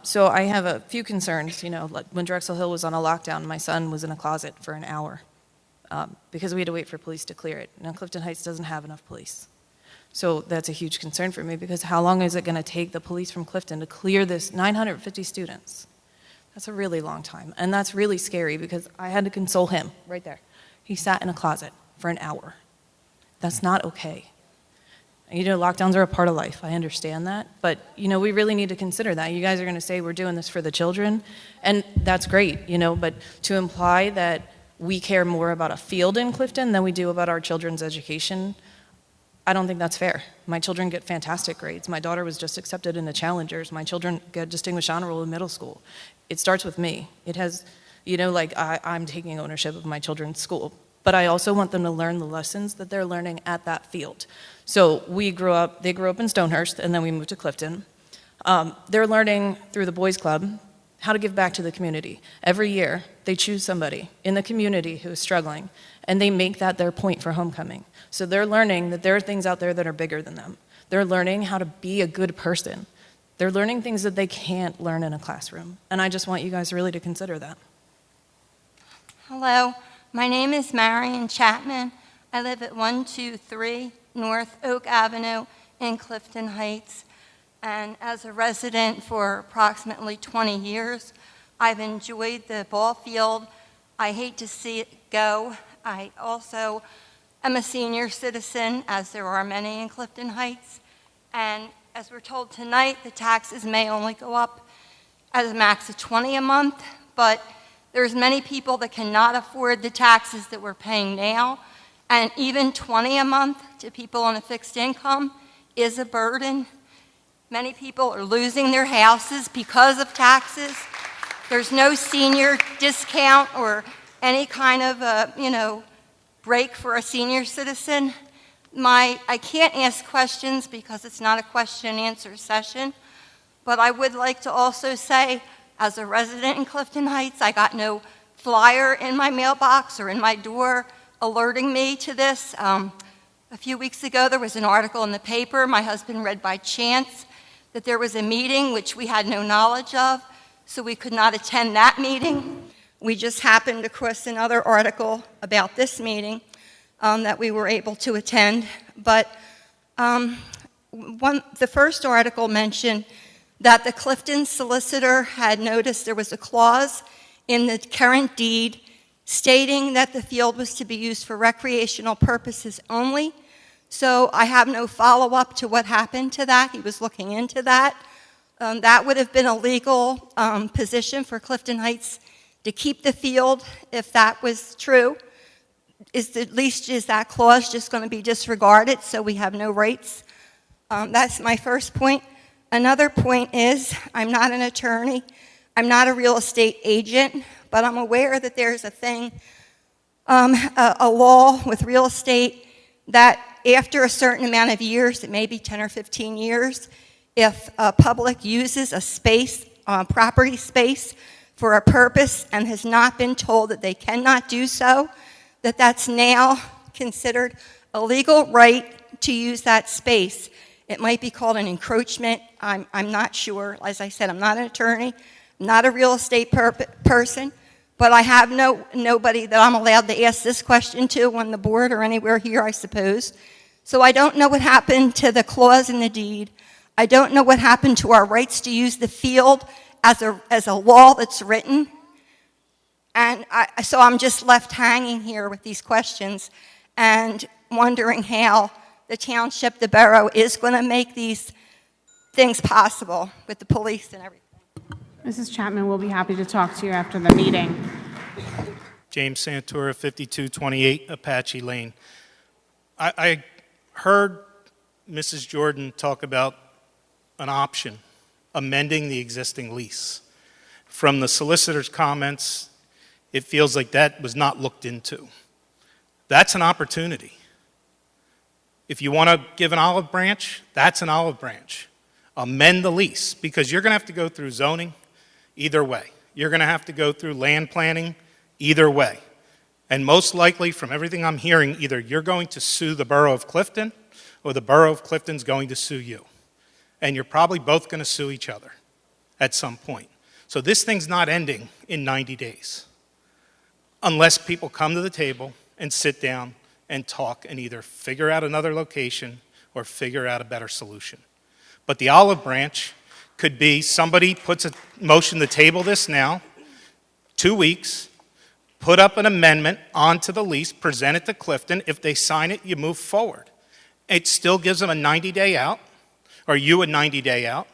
Speaker 14: So I have a few concerns. You know, like when Drexel Hill was on a lockdown, my son was in a closet for an hour because we had to wait for police to clear it. Now, Clifton Heights doesn't have enough police. So that's a huge concern for me, because how long is it going to take the police from Clifton to clear this 950 students? That's a really long time. And that's really scary, because I had to console him right there. He sat in a closet for an hour. That's not okay. You know, lockdowns are a part of life. I understand that. But, you know, we really need to consider that. You guys are going to say we're doing this for the children, and that's great, you know, but to imply that we care more about a field in Clifton than we do about our children's education, I don't think that's fair. My children get fantastic grades. My daughter was just accepted into Challengers. My children get Distinguished Honor Roll in middle school. It starts with me. It has, you know, like I'm taking ownership of my children's school. But I also want them to learn the lessons that they're learning at that field. So they grew up in Stonehurst, and then we moved to Clifton. They're learning through the Boys Club how to give back to the community. Every year, they choose somebody in the community who is struggling, and they make that their point for homecoming. So they're learning that there are things out there that are bigger than them. They're learning how to be a good person. They're learning things that they can't learn in a classroom. And I just want you guys really to consider that.
Speaker 15: Hello, my name is Marion Chapman. I live at 123 North Oak Avenue in Clifton Heights. And as a resident for approximately 20 years, I've enjoyed the ball field. I hate to see it go. I also am a senior citizen, as there are many in Clifton Heights. And as we're told tonight, the taxes may only go up at a max of $20 a month, but there's many people that cannot afford the taxes that we're paying now. And even $20 a month to people on a fixed income is a burden. Many people are losing their houses because of taxes. There's no senior discount or any kind of, break for a senior citizen. I can't ask questions because it's not a question and answer session, but I would like to also say, as a resident in Clifton Heights, I got no flyer in my mailbox or in my door alerting me to this. A few weeks ago, there was an article in the paper my husband read by chance that there was a meeting which we had no knowledge of, so we could not attend that meeting. We just happened across another article about this meeting that we were able to attend. But the first article mentioned that the Clifton solicitor had noticed there was a clause in the current deed stating that the field was to be used for recreational purposes only. So I have no follow-up to what happened to that. He was looking into that. That would have been a legal position for Clifton Heights to keep the field if that was true. Is that clause just going to be disregarded so we have no rights? That's my first point. Another point is I'm not an attorney. I'm not a real estate agent, but I'm aware that there's a thing, a law with real estate that after a certain amount of years, it may be 10 or 15 years, if a public uses a space, property space for a purpose and has not been told that they cannot do so, that's now considered a legal right to use that space. It might be called an encroachment. I'm not sure. As I said, I'm not an attorney, not a real estate person, but I have nobody that I'm allowed to ask this question to on the board or anywhere here, I suppose. So I don't know what happened to the clause in the deed. I don't know what happened to our rights to use the field as a law that's written. And so I'm just left hanging here with these questions and wondering how the township, the borough, is going to make these things possible with the police and everything.
Speaker 1: Mrs. Chapman will be happy to talk to you after the meeting.
Speaker 16: James Santora, 5228 Apache Lane. I heard Mrs. Jordan talk about an option, amending the existing lease. From the solicitor's comments, it feels like that was not looked into. That's an opportunity. If you want to give an olive branch, that's an olive branch. Amend the lease, because you're going to have to go through zoning either way. You're going to have to go through land planning either way. And most likely, from everything I'm hearing, either you're going to sue the borough of Clifton or the borough of Clifton's going to sue you. And you're probably both going to sue each other at some point. So this thing's not ending in 90 days unless people come to the table and sit down and talk and either figure out another location or figure out a better solution. But the olive branch could be somebody puts a motion to table this now, 2 weeks, put up an amendment onto the lease, present it to Clifton. If they sign it, you move forward. It still gives them a 90-day out, or you a 90-day out,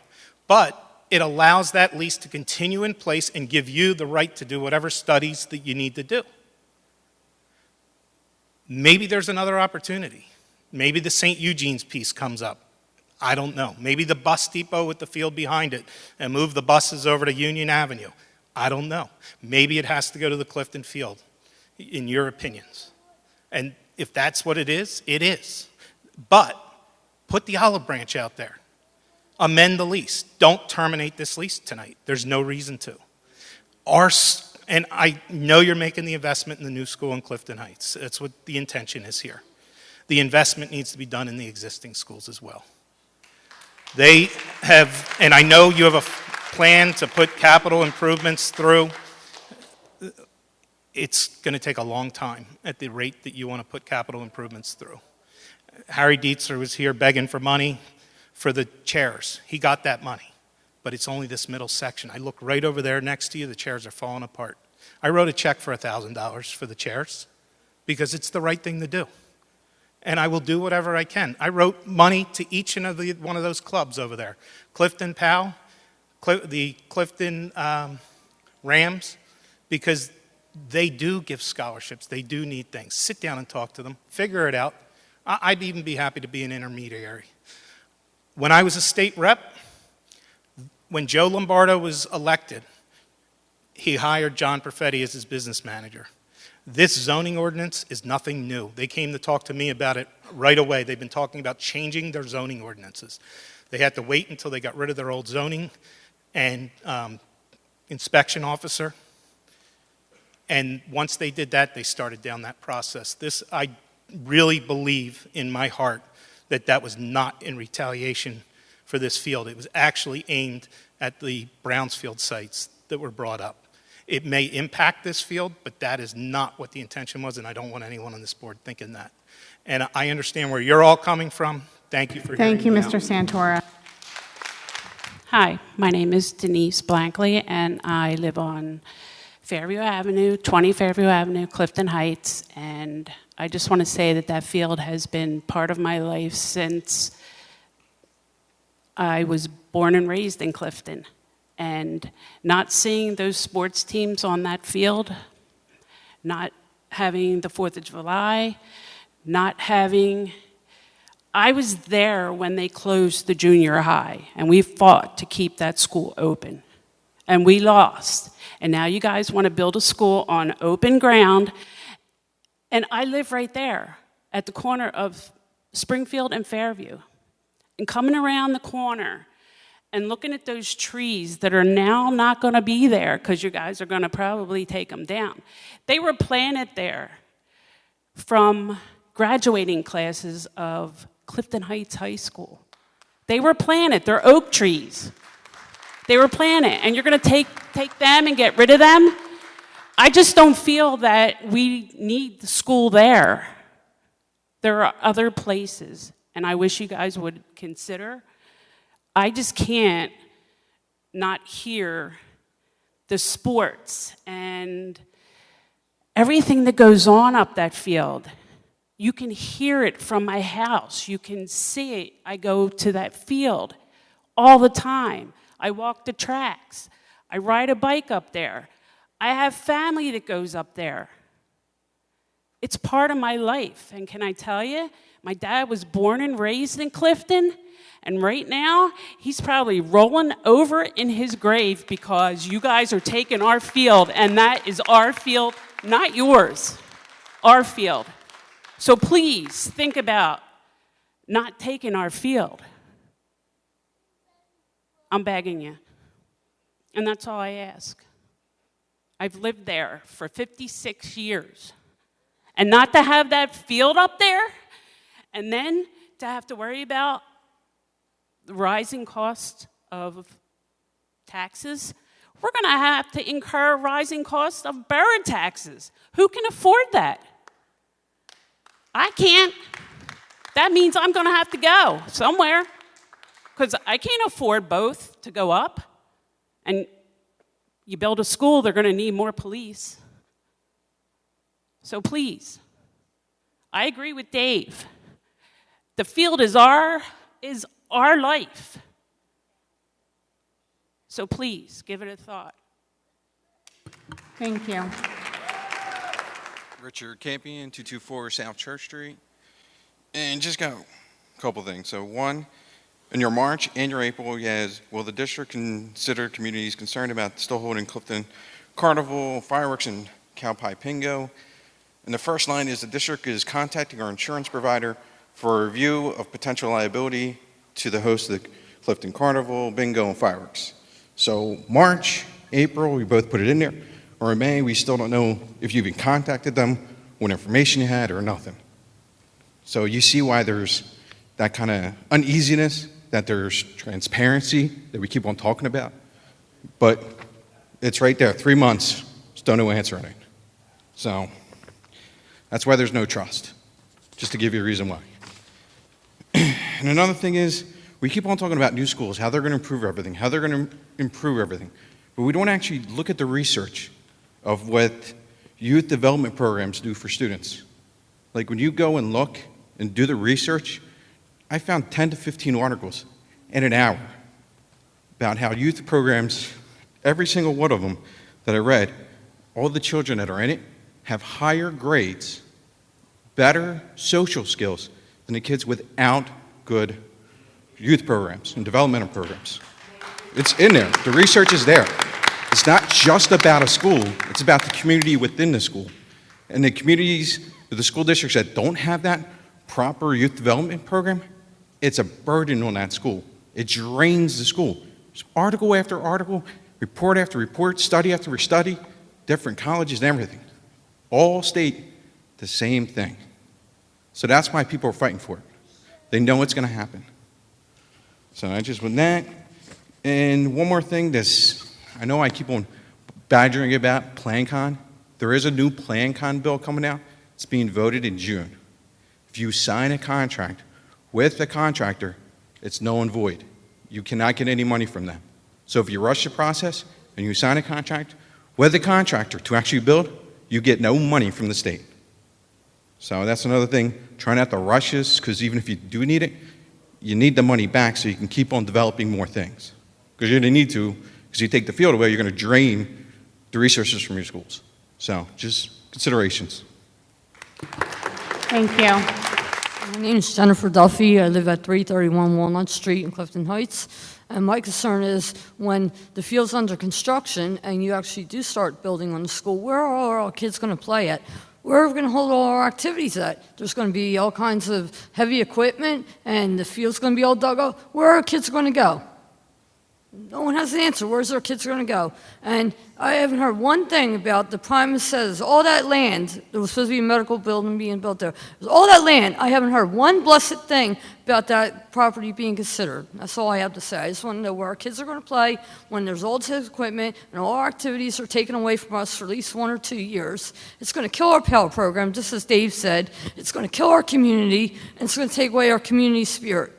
Speaker 16: but it allows that lease to continue in place and give you the right to do whatever studies that you need to do. Maybe there's another opportunity. Maybe the St. Eugene's piece comes up. I don't know. Maybe the bus depot with the field behind it and move the buses over to Union Avenue. I don't know. Maybe it has to go to the Clifton field, in your opinions. And if that's what it is, it is. But put the olive branch out there. Amend the lease. Don't terminate this lease tonight. There's no reason to. And I know you're making the investment in the new school in Clifton Heights. That's what the intention is here. The investment needs to be done in the existing schools as well. They have, and I know you have a plan to put capital improvements through. It's going to take a long time at the rate that you want to put capital improvements through. Harry Dietzler was here begging for money for the chairs. He got that money, but it's only this middle section. I look right over there next to you, the chairs are falling apart. I wrote a check for $1,000 for the chairs because it's the right thing to do. And I will do whatever I can. I wrote money to each and every one of those clubs over there. Clifton POW, the Clifton Rams, because they do give scholarships. They do need things. Sit down and talk to them. Figure it out. I'd even be happy to be an intermediary. When I was a state rep, when Joe Lombardo was elected, he hired John Perfetti as his business manager. This zoning ordinance is nothing new. They came to talk to me about it right away. They've been talking about changing their zoning ordinances. They had to wait until they got rid of their old zoning and inspection officer. And once they did that, they started down that process. This, I really believe in my heart that that was not in retaliation for this field. It was actually aimed at the Brownsfield sites that were brought up. It may impact this field, but that is not what the intention was, and I don't want anyone on this board thinking that. And I understand where you're all coming from. Thank you for hearing me out.
Speaker 1: Thank you, Mr. Santora.
Speaker 17: Hi, my name is Denise Blankley, and I live on Fairview Avenue, 20 Fairview Avenue, Clifton Heights, and I just want to say that that field has been part of my life since I was born and raised in Clifton. And not seeing those sports teams on that field, not having the 4th of July, I was there when they closed the junior high, and we fought to keep that school open. And we lost. And now you guys want to build a school on open ground. And I live right there at the corner of Springfield and Fairview. And coming around the corner and looking at those trees that are now not going to be there because you guys are going to probably take them down. They were planted there from graduating classes of Clifton Heights High School. They were planted. They're oak trees. They were planted, and you're going to take them and get rid of them? I just don't feel that we need the school there. There are other places, and I wish you guys would consider. I just can't not hear the sports and everything that goes on up that field. You can hear it from my house. You can see it. I go to that field all the time. I walk the tracks. I ride a bike up there. I have family that goes up there. It's part of my life. And can I tell you, my dad was born and raised in Clifton, and right now, he's probably rolling over in his grave because you guys are taking our field, and that is our field, not yours, our field. So please think about not taking our field. I'm begging you. And that's all I ask. I've lived there for 56 years. And not to have that field up there, and then to have to worry about the rising cost of taxes, we're going to have to incur rising costs of borough taxes. Who can afford that? I can't. That means I'm going to have to go somewhere because I can't afford both to go up. And you build a school, they're going to need more police. So please, I agree with Dave. The field is our life. So please, give it a thought.
Speaker 1: Thank you.
Speaker 18: Richard Campion, 224 South Church Street. And just got a couple things. So one, in your March and your April, yes, will the district consider communities concerned about still holding Clifton Carnival, fireworks, and cow pie bingo? And the first line is the district is contacting our insurance provider for a review of potential liability to the host of the Clifton Carnival, bingo, and fireworks. So March, April, we both put it in there. Or in May, we still don't know if you even contacted them, what information you had, or nothing. So you see why there's that kind of uneasiness, that there's transparency that we keep on talking about. But it's right there, 3 months, still no answer on it. So that's why there's no trust, just to give you a reason why. And another thing is, we keep on talking about new schools, how they're going to improve everything, how they're going to improve everything. But we don't actually look at the research of what youth development programs do for students. Like when you go and look and do the research, I found 10 to 15 articles in an hour about how youth programs, every single one of them that I read, all the children that are in it have higher grades, better social skills than the kids without good youth programs and developmental programs. It's in there. The research is there. It's not just about a school. It's about the community within the school. And the communities, the school districts that don't have that proper youth development program, it's a burden on that school. It drains the school. It's article after article, report after report, study after study, different colleges and everything. All state the same thing. So that's why people are fighting for it. They know it's going to happen. So I just with that. And one more thing, I know I keep on badgering about PlanCon. There is a new PlanCon bill coming out. It's being voted in June. If you sign a contract with the contractor, it's null and void. You cannot get any money from them. So if you rush the process and you sign a contract with the contractor to actually build, you get no money from the state. So that's another thing. Try not to rush this, because even if you do need it, you need the money back so you can keep on developing more things. Because you're going to need to, because you take the field away, you're going to drain the resources from your schools. So just considerations.
Speaker 1: Thank you.
Speaker 19: My name is Jennifer Duffy. I live at 331 Walnut Street in Clifton Heights. And my concern is when the field's under construction and you actually do start building on the school, where are our kids going to play at? Where are we going to hold all our activities at? There's going to be all kinds of heavy equipment and the field's going to be all dug up. Where are our kids going to go? No one has the answer. Where's their kids going to go? And I haven't heard one thing about the Primus says all that land, there was supposed to be a medical building being built there. All that land, I haven't heard one blessed thing about that property being considered. That's all I have to say. I just want to know where our kids are going to play when there's all this equipment and all our activities are taken away from us for at least 1 or 2 years. It's going to kill our Pell program, just as Dave said. It's going to kill our community, and it's going to take away our community spirit.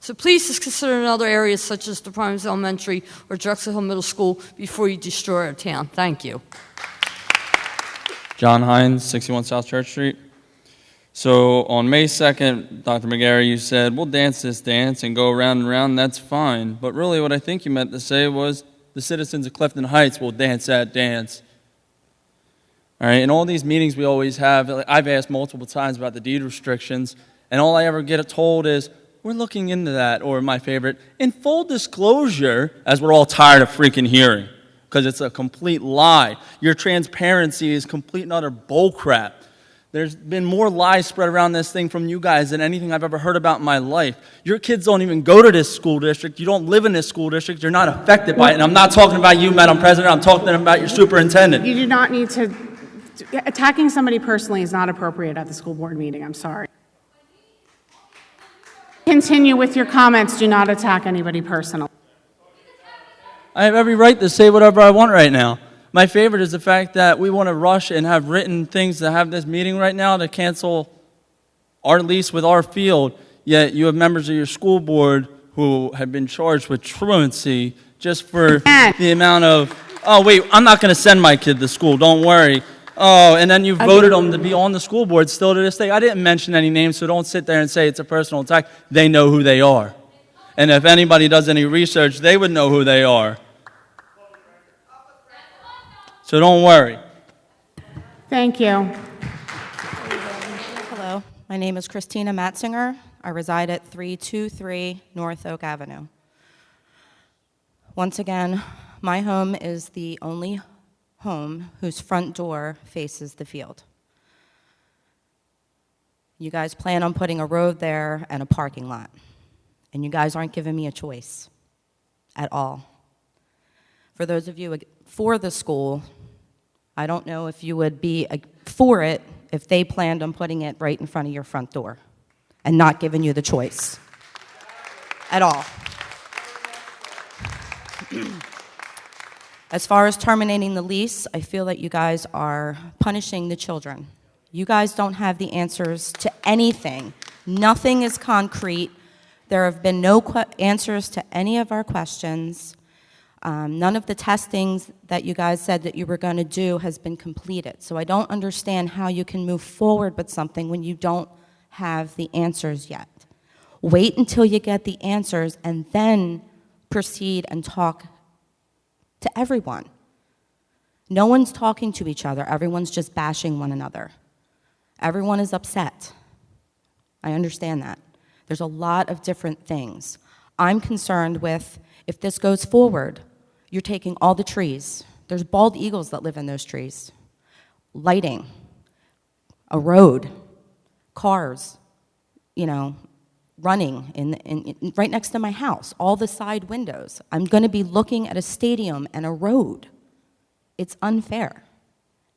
Speaker 19: So please just consider in other areas such as the Primus Elementary or Drexel Hill Middle School before you destroy our town. Thank you.
Speaker 20: John Hines, 61 South Church Street. So on May 2nd, Dr. McGarry, you said, we'll dance this dance and go around and around, that's fine. But really what I think you meant to say was the citizens of Clifton Heights will dance that dance. All right, in all these meetings we always have, I've asked multiple times about the deed restrictions, and all I ever get told is, we're looking into that, or my favorite, in full disclosure, as we're all tired of freaking hearing, because it's a complete lie. Your transparency is complete and utter bullcrap. There's been more lies spread around this thing from you guys than anything I've ever heard about in my life. Your kids don't even go to this school district. You don't live in this school district. You're not affected by it. And I'm not talking about you, Madam President. I'm talking about your superintendent.
Speaker 1: You do not need to, attacking somebody personally is not appropriate at the school board meeting. I'm sorry. Continue with your comments. Do not attack anybody personally.
Speaker 20: I have every right to say whatever I want right now. My favorite is the fact that we want to rush and have written things to have this meeting right now to cancel our lease with our field, yet you have members of your school board who have been charged with truancy just for the amount of, oh, wait, I'm not going to send my kid to school, don't worry. Oh, and then you voted them to be on the school board still to this day. I didn't mention any names, so don't sit there and say it's a personal attack. They know who they are. And if anybody does any research, they would know who they are. So don't worry.
Speaker 1: Thank you.
Speaker 21: Hello, my name is Christina Matzinger. I reside at 323 North Oak Avenue. Once again, my home is the only home whose front door faces the field. You guys plan on putting a road there and a parking lot, and you guys aren't giving me a choice at all. For those of you for the school, I don't know if you would be for it if they planned on putting it right in front of your front door and not giving you the choice at all. As far as terminating the lease, I feel that you guys are punishing the children. You guys don't have the answers to anything. Nothing is concrete. There have been no answers to any of our questions. None of the testings that you guys said that you were going to do has been completed. So I don't understand how you can move forward with something when you don't have the answers yet. Wait until you get the answers and then proceed and talk to everyone. No one's talking to each other. Everyone's just bashing one another. Everyone is upset. I understand that. There's a lot of different things. I'm concerned with if this goes forward, you're taking all the trees. There's bald eagles that live in those trees. Lighting, a road, cars, running right next to my house, all the side windows. I'm going to be looking at a stadium and a road. It's unfair.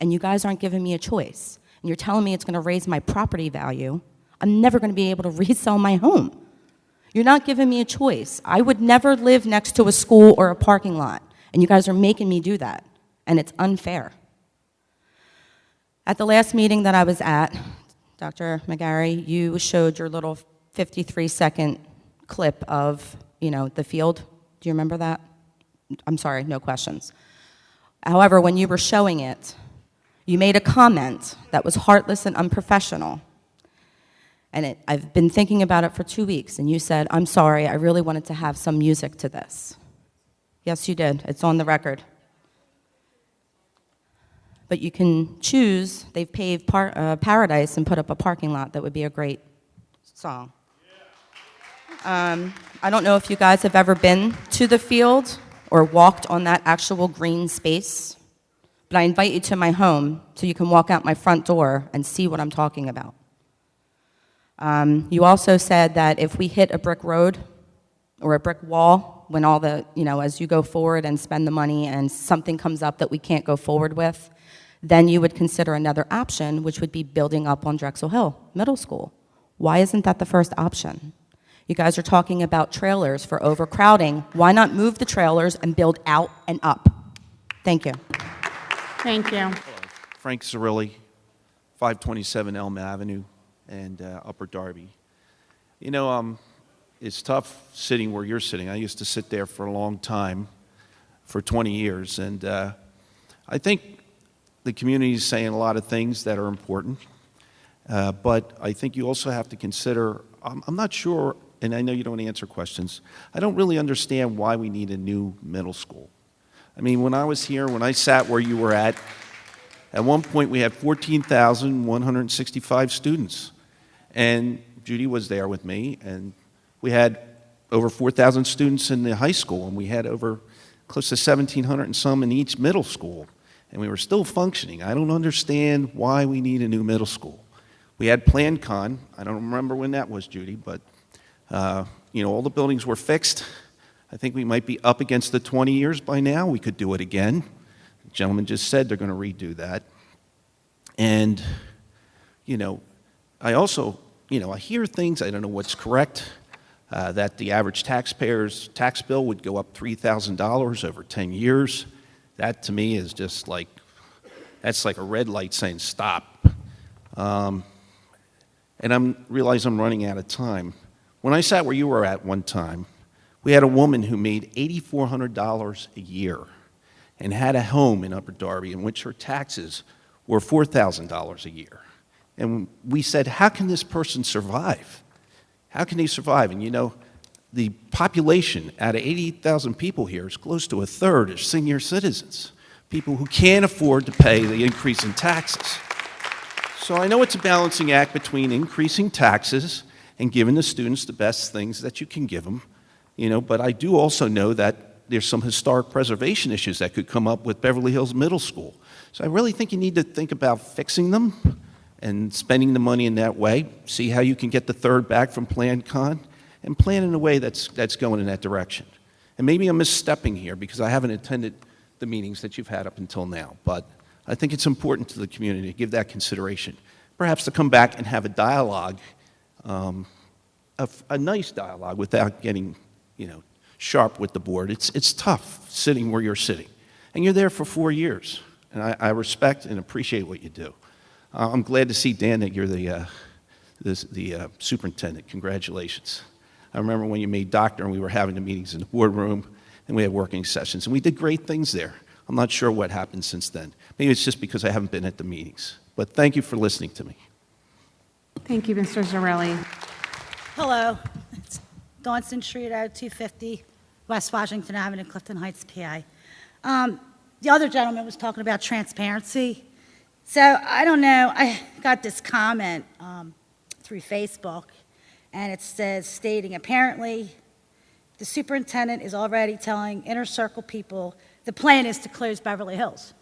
Speaker 21: And you guys aren't giving me a choice. And you're telling me it's going to raise my property value. I'm never going to be able to resell my home. You're not giving me a choice. I would never live next to a school or a parking lot. And you guys are making me do that. And it's unfair. At the last meeting that I was at, Dr. McGarry, you showed your little 53-second clip of, the field. Do you remember that? I'm sorry, no questions. However, when you were showing it, you made a comment that was heartless and unprofessional. And I've been thinking about it for 2 weeks, and you said, I'm sorry, I really wanted to have some music to this. Yes, you did. It's on the record. But you can choose, they've paved Paradise and put up a parking lot. That would be a great song. I don't know if you guys have ever been to the field or walked on that actual green space, but I invite you to my home so you can walk out my front door and see what I'm talking about. You also said that if we hit a brick road or a brick wall, when all the, as you go forward and spend the money and something comes up that we can't go forward with, then you would consider another option, which would be building up on Drexel Hill Middle School. Why isn't that the first option? You guys are talking about trailers for overcrowding. Why not move the trailers and build out and up? Thank you.
Speaker 1: Thank you.
Speaker 2: Frank Cirilli, 527 Elm Avenue and Upper Darby. It's tough sitting where you're sitting. I used to sit there for a long time, for 20 years, and I think the community is saying a lot of things that are important, but I think you also have to consider, I'm not sure, and I know you don't answer questions, I don't really understand why we need a new middle school. I mean, when I was here, when I sat where you were at one point we had 14,165 students. And Judy was there with me, and we had over 4,000 students in the high school, and we had over close to 1,700 and some in each middle school, and we were still functioning. I don't understand why we need a new middle school. We had PlanCon. I don't remember when that was, Judy, but all the buildings were fixed. I think we might be up against the 20 years by now. We could do it again. The gentleman just said they're going to redo that. And, I also, I hear things, I don't know what's correct, that the average taxpayer's tax bill would go up $3,000 over 10 years. That to me is just like, that's like a red light saying stop. And I realize I'm running out of time. When I sat where you were at one time, we had a woman who made $8,400 a year and had a home in Upper Darby in which her taxes were $4,000 a year. And we said, how can this person survive? How can they survive? And the population out of 88,000 people here is close to a third are senior citizens, people who can't afford to pay the increase in taxes. So I know it's a balancing act between increasing taxes and giving the students the best things that you can give them, but I do also know that there's some historic preservation issues that could come up with Beverly Hills Middle School. So I really think you need to think about fixing them and spending the money in that way, see how you can get the third back from PlanCon, and plan in a way that's going in that direction. And maybe I'm misstepping here because I haven't attended the meetings that you've had up until now, but I think it's important to the community to give that consideration. Perhaps to come back and have a dialogue, a nice dialogue without getting, sharp with the board. It's tough sitting where you're sitting. And you're there for 4 years, and I respect and appreciate what you do. I'm glad to see, Dan, that you're the superintendent. Congratulations. I remember when you made doctor and we were having the meetings in the boardroom and we had working sessions, and we did great things there. I'm not sure what happened since then. Maybe it's just because I haven't been at the meetings. But thank you for listening to me.
Speaker 1: Thank you, Mr. Zarelli.
Speaker 22: Hello. It's Dawson Street, 250 West Washington Avenue, Clifton Heights, PA. The other gentleman was talking about transparency. So I don't know, I got this comment through Facebook, and it says, stating, apparently, the superintendent is already telling Inner Circle people the plan is to close Beverly Hills.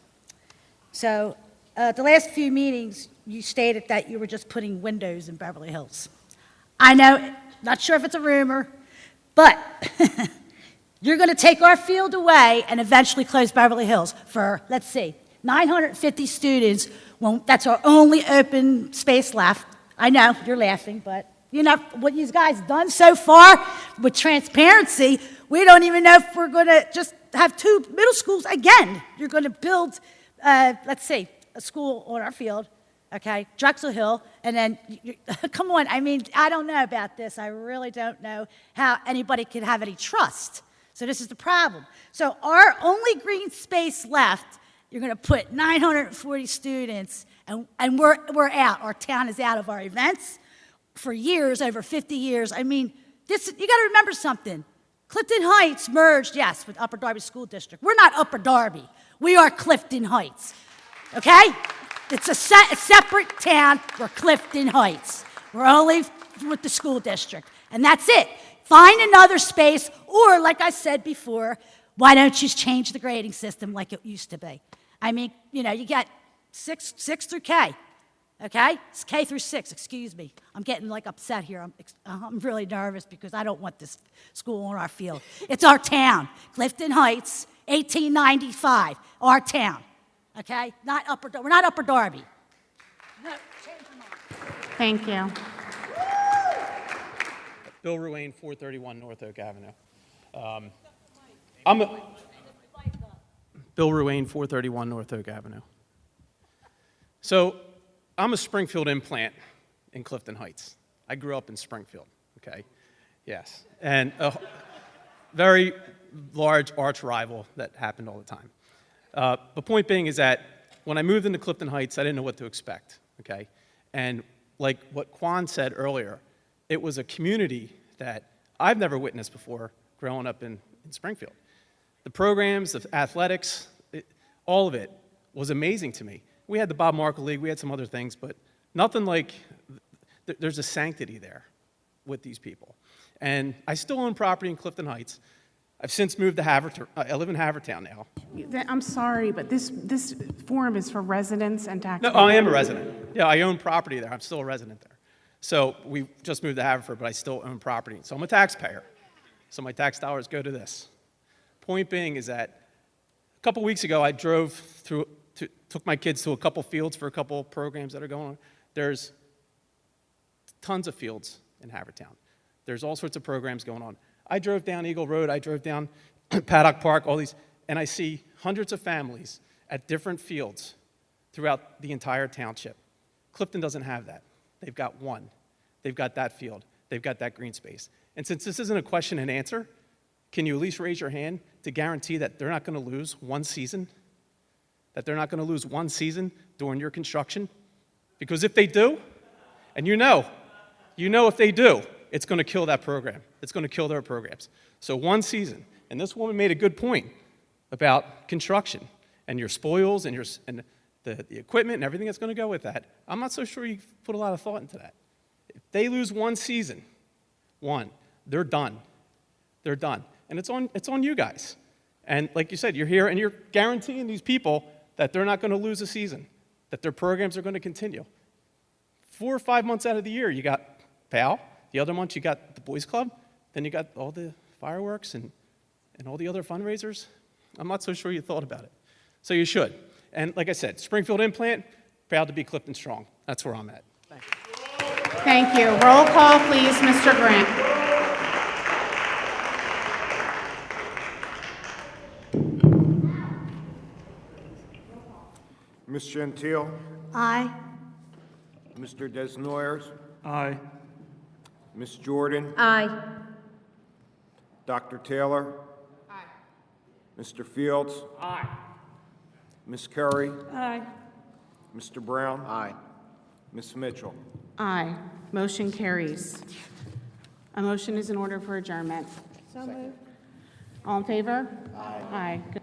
Speaker 22: So at the last few meetings, you stated that you were just putting windows in Beverly Hills. I know, not sure if it's a rumor, but you're going to take our field away and eventually close Beverly Hills for, let's see, 950 students. Well, that's our only open space left. I know, you're laughing, but what you guys done so far with transparency, we don't even know if we're going to just have 2 middle schools again. You're going to build, let's see, a school on our field, okay, Drexel Hill, and then, come on, I mean, I don't know about this. I really don't know how anybody could have any trust. So this is the problem. So our only green space left, you're going to put 940 students, and we're out. Our town is out of our events. for years, over 50 years. I mean, this, you got to remember something. Clifton Heights merged, yes, with Upper Darby School District. We're not Upper Darby. We are Clifton Heights, okay? It's a separate town. We're Clifton Heights. We're only with the school district, and that's it. Find another space, or like I said before, why don't you change the grading system like it used to be? I mean, you know, you got six through K, okay? It's K through 6, excuse me. I'm getting like upset here. I'm really nervous because I don't want this school on our field. It's our town, Clifton Heights, 1895, our town, okay? We're not Upper Darby. No, change your mind.
Speaker 1: Thank you.
Speaker 4: Bill Ruane, 431 North Oak Avenue. Bill Ruane, 431 North Oak Avenue. So I'm a Springfield implant in Clifton Heights. I grew up in Springfield, okay? Yes. And a very large arch rival that happened all the time. The point being is that when I moved into Clifton Heights, I didn't know what to expect, okay? And like what Quan said earlier, it was a community that I've never witnessed before growing up in Springfield. The programs, the athletics, all of it was amazing to me. We had the Bob Markle League, we had some other things, but nothing like, there's a sanctity there with these people. And I still own property in Clifton Heights. I've since moved to Havertown. I live in Havertown now.
Speaker 1: I'm sorry, but this forum is for residents and taxpayers.
Speaker 4: No, I am a resident. Yeah, I own property there. I'm still a resident there. So we just moved to Haverford, but I still own property. So I'm a taxpayer. So my tax dollars go to this. Point being is that a couple weeks ago, I drove through, took my kids to a couple fields for a couple programs that are going on. There's tons of fields in Havertown. There's all sorts of programs going on. I drove down Eagle Road, I drove down Paddock Park, all these, and I see hundreds of families at different fields throughout the entire township. Clifton doesn't have that. They've got one. They've got that field. They've got that green space. And since this isn't a question and answer, can you at least raise your hand to guarantee that they're not going to lose one season? That they're not going to lose one season during your construction? Because if they do, and you know if they do, it's going to kill that program. It's going to kill their programs. So one season. And this woman made a good point about construction and your spoils and the equipment and everything that's going to go with that. I'm not so sure you put a lot of thought into that. If they lose one season, they're done. They're done. And it's on you guys. And like you said, you're here and you're guaranteeing these people that they're not going to lose a season, that their programs are going to continue. 4 or 5 months out of the year, you got PAL. The other months, you got the Boys Club. Then you got all the fireworks and all the other fundraisers. I'm not so sure you thought about it. So you should. And like I said, Springfield implant, proud to be Clifton strong. That's where I'm at.
Speaker 1: Thank you. Roll call, please, Mr. Grant.
Speaker 5: Ms. Gentile?
Speaker 22: Aye.
Speaker 5: Mr. Desnoyers?
Speaker 4: Aye.
Speaker 5: Ms. Jordan?
Speaker 22: Aye.
Speaker 5: Dr. Taylor?
Speaker 22: Aye.
Speaker 5: Mr. Fields?
Speaker 4: Aye.
Speaker 5: Ms. Curry?
Speaker 22: Aye.
Speaker 5: Mr. Brown? Aye. Ms. Mitchell?
Speaker 1: Aye. Motion carries. A motion is in order for adjournment.
Speaker 22: So moved.
Speaker 1: All in favor? Aye. Aye.